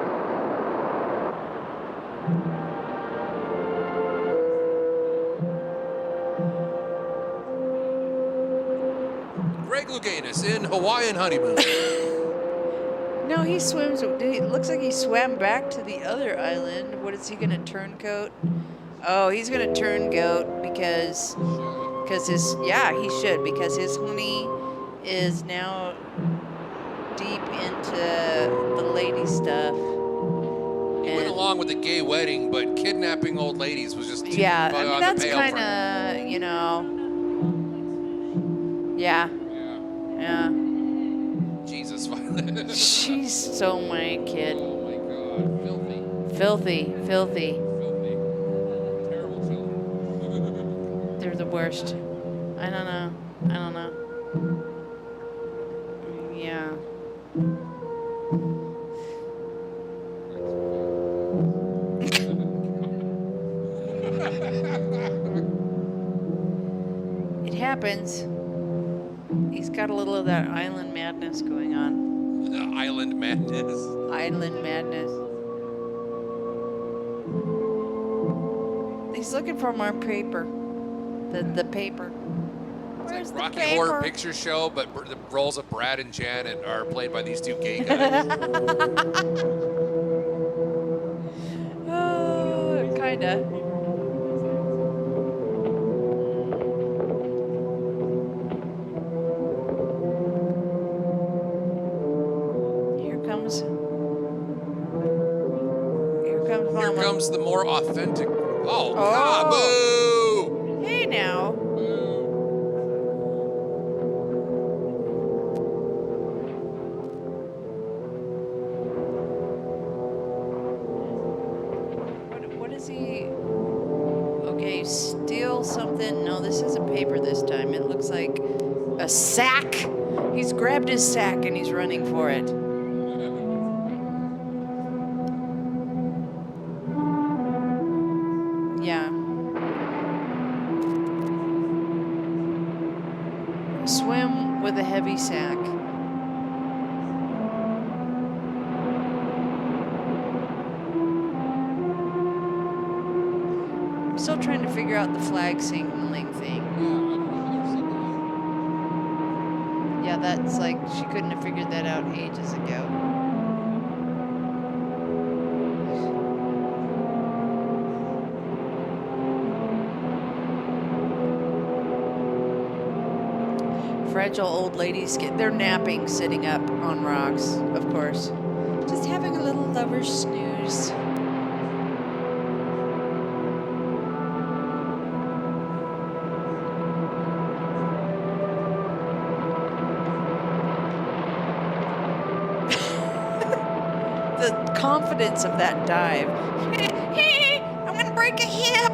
Greg Louganis in Hawaiian honeymoon. No, he swims. It looks like he swam back to the other island. What is he gonna turncoat? Oh, he's gonna turncoat because his he should because his honey is now deep into the lady stuff. He went along with the gay wedding, but kidnapping old ladies was just too Yeah, I far mean on that's the pail for him. kind of yeah. Jesus, Violet. She's so my kid. Oh my God, filthy, Filthy. filthy, terrible children. They're the worst. I don't know. Yeah. It happens. He's got a little of that island madness going on. Island madness. Island madness. He's looking for more paper. The paper. Where's the Rocky paper? Horror Picture Show, but the roles of Brad and Janet are played by these two gay guys. Oh, kinda. Here comes Here Mama. comes the more authentic. Oh, Oh. boo! Hey now. What is he? Okay, steal something. No, this isn't paper this time. It looks like a sack. He's grabbed his sack and he's running for it. Yeah. Swim with a heavy sack. I'm still trying to figure out the flag signaling thing. Yeah, that's like, she couldn't have figured that out ages ago. Fragile old ladies, they're napping, sitting up on rocks, of course. Just having a little lover's snooze. confidence of that dive. I'm gonna break a hip.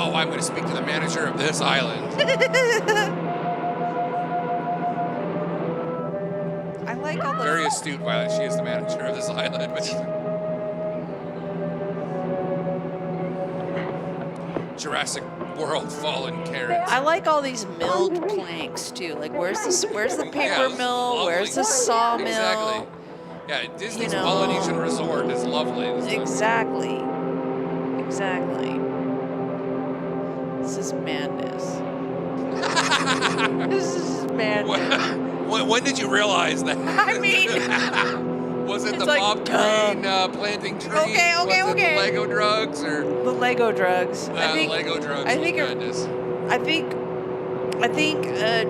Oh, I'm going to speak to the manager of this island. I like all the Very astute, Violet. She is the manager of this island. Jurassic World Fallen Karens. I like all these milled planks too. Like where's the paper Yeah, mill? lovely. Where's the sawmill? Exactly. Yeah, Disney's You know. Polynesian Resort is lovely. Exactly. Exactly. This is madness. This is madness. When did you realize that? I mean, was it it's the like, Bob Crane planting trees? Okay. Was it the Lego drugs or the Lego drugs? Lego drugs? I think was madness. I think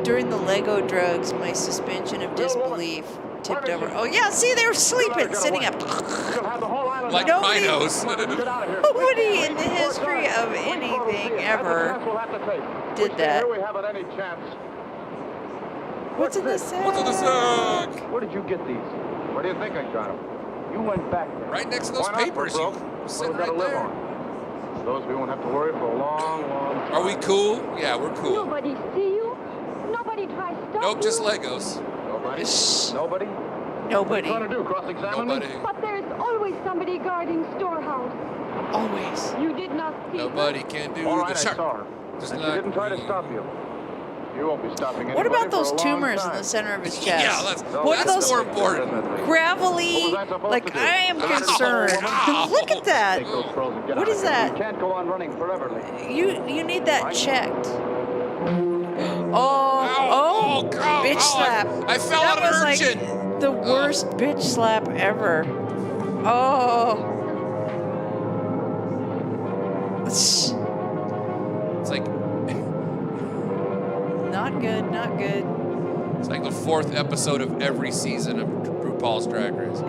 during the Lego drugs, my suspension of disbelief tipped over. Oh yeah, see, they were sleeping, sitting up. Like Nobody- rhinos. Nobody in the history of anything ever did that. Here we haven't any chance. What's in the sack? What's in the sack? Where did you get these? Where do you think I got them? You went back there. Right next to those Why not? papers. We're You broke. sit What we gotta right live there. on. Those we won't have to worry for a long, long time. Are we cool? Yeah, we're cool. Nobody see you. Nobody tries to stop Nope, just you. Legos. Nobody? Nobody? What are Nobody. you trying to do, cross-examine me? Nobody. But there's always somebody guarding storehouse. Always. You did not see Nobody can do All the right, I shark. saw her. Just And she like didn't try to me. stop you. You won't be stopping What anybody about those for a long tumors in time. the center of his chest? Yeah, What are that's those more important. gravelly? What was I supposed Like to do? I am Ow, concerned. ow. Look at that. Take those pearls and get What out is of here. that? You can't go on running forever, lady. You need that checked. Oh, Ow, God, bitch ow, slap. I fell That out of was an like urchin. the worst bitch slap ever. Oh. It's like Not good, not good. it's like the 4th episode of every season of RuPaul's Drag Race.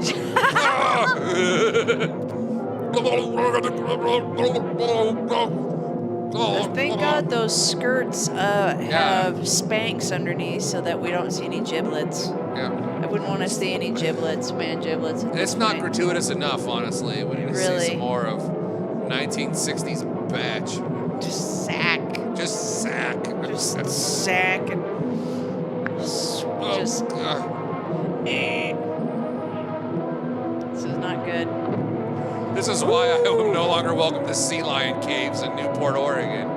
Thank God those skirts have Spanx underneath so that we don't see any giblets. Yeah. I wouldn't want to see any giblets, man giblets. at It's this not point. gratuitous enough, honestly. We need to Really? see some more of 1960s batch. Just sack. Just sack. Just sack and just. This is not good. This is why I am no longer welcome to Sea Lion Caves in Newport, Oregon.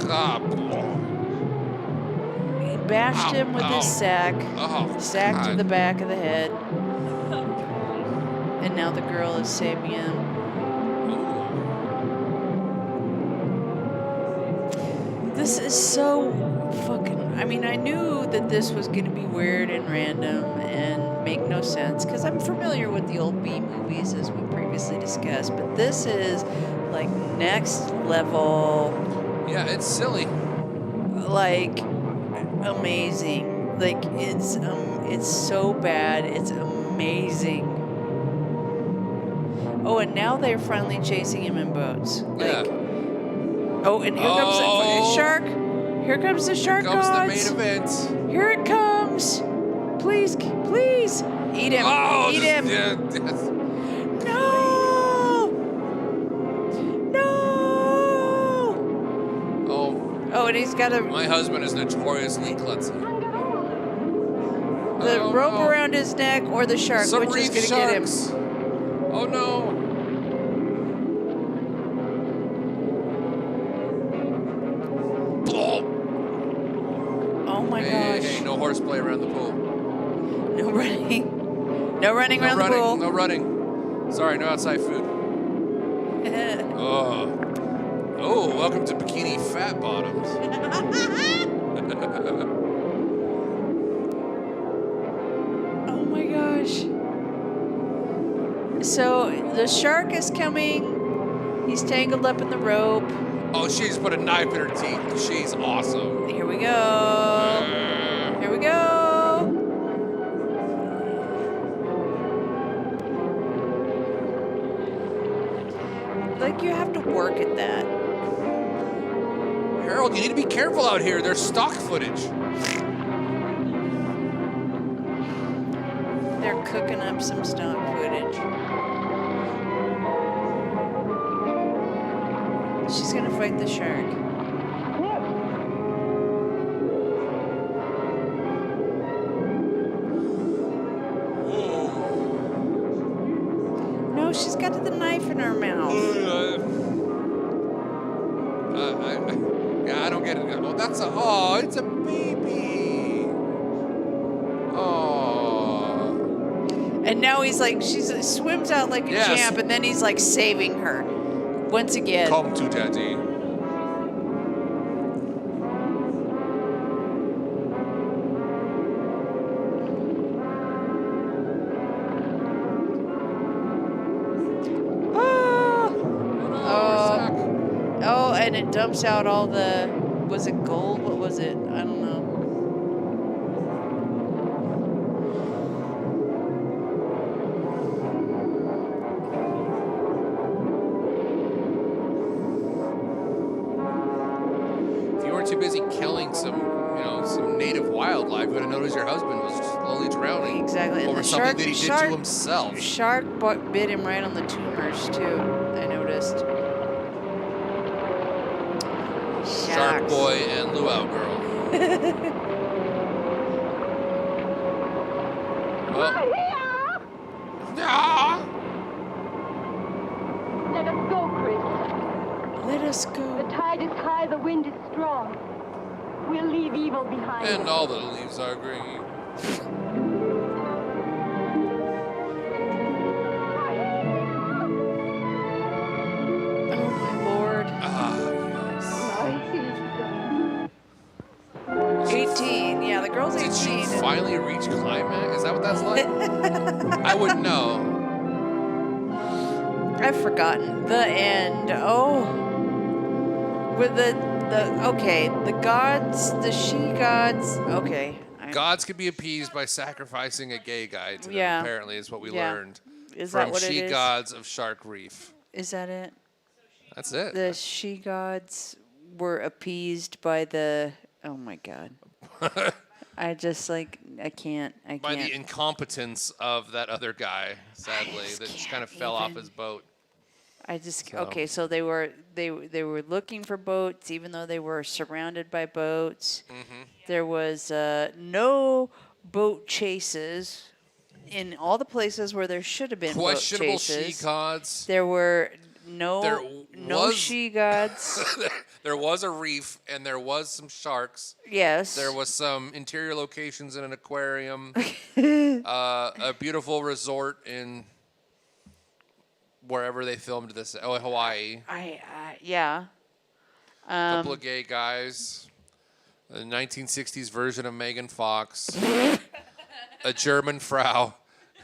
God. He bashed him with his sack. Oh, Sack to God. the back of the head. And now the girl is saving him. This is so fucking. I mean, I knew that this was going to be weird and random and make no sense because I'm familiar with the old B movies as we previously discussed, but this is like next level. Yeah, it's silly. Like amazing. Like it's so bad. It's amazing. Oh, and now they're finally chasing him in boats. Like, oh, and here comes the shark. Here comes the shark Comes the gods. main event. Here it comes. Please, please. Eat him. Oh, Eat just- him. yeah, No. No. Oh, Oh, and he's got my husband is notoriously klutzy. the Oh, rope no. around his neck or the shark, Some which is reef going to get him. sharks. Oh no. Oh my Hey, gosh. hey, no horseplay around the pool. No running. No running around the pool. No running. Sorry, no outside food. Oh. Oh, welcome to Bikini Fat Bottoms. Oh my gosh. So the shark is coming. He's tangled up in the rope. Oh, she just put a knife in her teeth. She's awesome. Here we go. Here we go. Like you have to work at that. Harold, you need to be careful out here. There's stock footage. They're cooking up some stock footage. She's gonna fight the shark. No, she's got the knife in her mouth. I don't get it. Oh, it's a baby. Oh. And now he's like, she swims out like a champ, and then he's like saving her. Once again. Come to daddy. Oh, and it dumps out all the, was it gold? What was it? I don't know. If you weren't too busy killing some native wildlife, you would have noticed your husband was slowly drowning. Exactly. Over And the something that he did to himself. Shark bit him right on the tumors, too, I noticed. Shark Boy and Luau Girl. Well. Let us go, Chris. Let us go. The tide is high, the wind is strong. We'll leave evil behind. And all the leaves are green. Oh, my Lord. 18. Yeah, the girl's 18. Did she finally reach climax? Is that what that's like? I wouldn't know. I've forgotten. The end. Oh. With the gods, the she-gods. Okay. Gods can be appeased by sacrificing a gay guy to them, apparently, is what we learned. Is from that what it is? she-gods of Shark Reef. Is that it? That's it. The she-gods were appeased by the... Oh, my God. I just, I can't. By the incompetence of that other guy, sadly, that just kind of fell off his boat. Okay, so they were looking for boats, even though they were surrounded by boats. Mm-hmm. There was no boat chases in all the places where there should have been Questionable boat chases. she-gods. There were no she-gods. There was a reef, and there was some sharks. Yes. There was some interior locations in an aquarium. A beautiful resort in wherever they filmed this. Oh, Hawaii. Yeah. A couple of gay guys. The 1960s version of Megan Fox. A German Frau.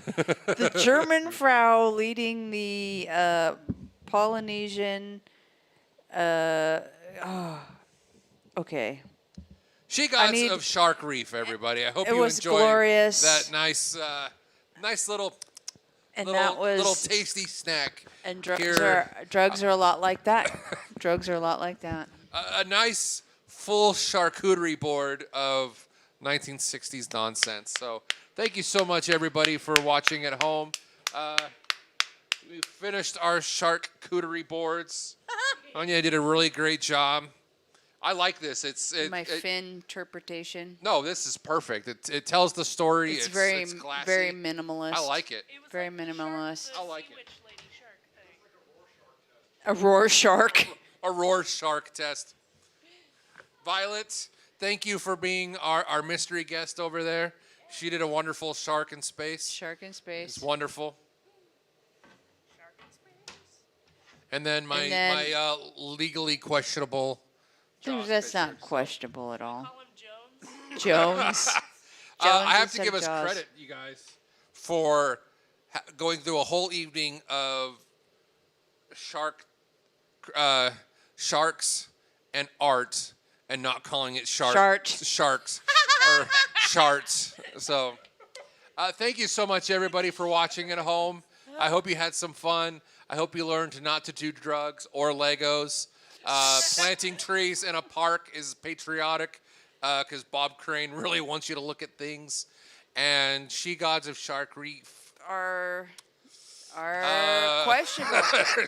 The German Frau leading the Polynesian. Okay. She-gods of Shark Reef, everybody. I hope you enjoyed glorious. that nice little, and that was little tasty snack. And drugs are a lot like that. Drugs are a lot like that. A nice full charcuterie board of 1960s nonsense. So thank you so much, everybody, for watching at home. We finished our charcuterie boards. Tanya did a really great job. I like this. My fin interpretation. No, this is perfect. It tells the story. It's classy. very minimalist. I like it. Very minimalist. I like it. A roar shark. A roar shark test. Violet, thank you for being our mystery guest over there. She did a wonderful shark in space. Shark in space. It's wonderful. And then my legally questionable. That's not questionable at all. Jones. I have to give us credit, you guys, for going through a whole evening of sharks and art and not calling it sharks or sharts. So thank you so much, everybody, for watching at home. I hope you had some fun. I hope you learned not to do drugs or Legos. Planting trees in a park is patriotic because Bob Crane really wants you to look at things. And She Gods of Shark Reef are questionable.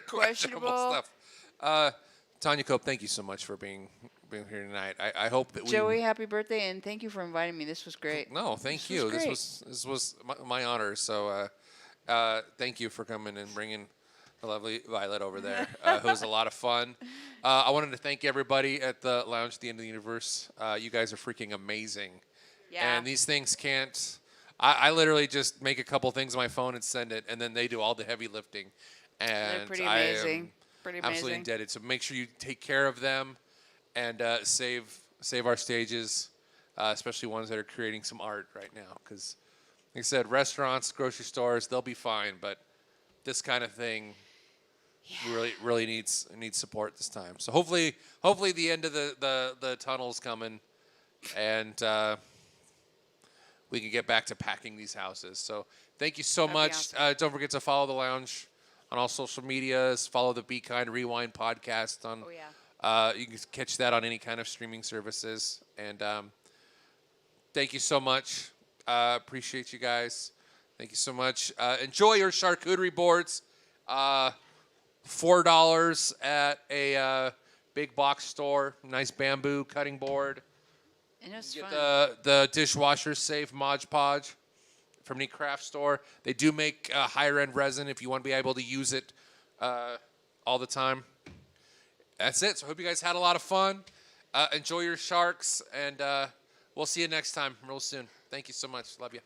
questionable stuff. Tanya Cope, thank you so much for being here tonight. I hope that Joey, happy birthday, and thank you for inviting me. This was great. No, thank you. This was my honor. So thank you for coming and bringing the lovely Violet over there. It was a lot of fun. I wanted to thank everybody at the Lounge at the End of the Universe. You guys are freaking amazing. Yeah. And these things can't. I literally just make a couple things on my phone and send it, and then they do all the heavy lifting. And they're pretty amazing. Absolutely indebted. So make sure you take care of them and save our stages, especially ones that are creating some art right now. Because, like I said, restaurants, grocery stores, they'll be fine, but this kind of thing really needs support this time. So hopefully the end of the tunnel's coming, and we can get back to packing these houses. So thank you so much. Awesome. Don't forget to follow the Lounge on all social medias. Follow the Be Kind Rewind podcast on. Oh yeah. You can catch that on any kind of streaming services. And thank you so much. Appreciate you guys. Thank you so much. Enjoy your charcuterie boards. $4 at a big box store. Nice bamboo cutting board. And it was you fun. Get the dishwasher safe Mod Podge from any craft store. They do make higher end resin if you want to be able to use it all the time. That's it. So I hope you guys had a lot of fun. Enjoy your sharks, and we'll see you next time real soon. Thank you so much. Love you.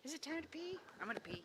Is it time to pee? I'm going to pee.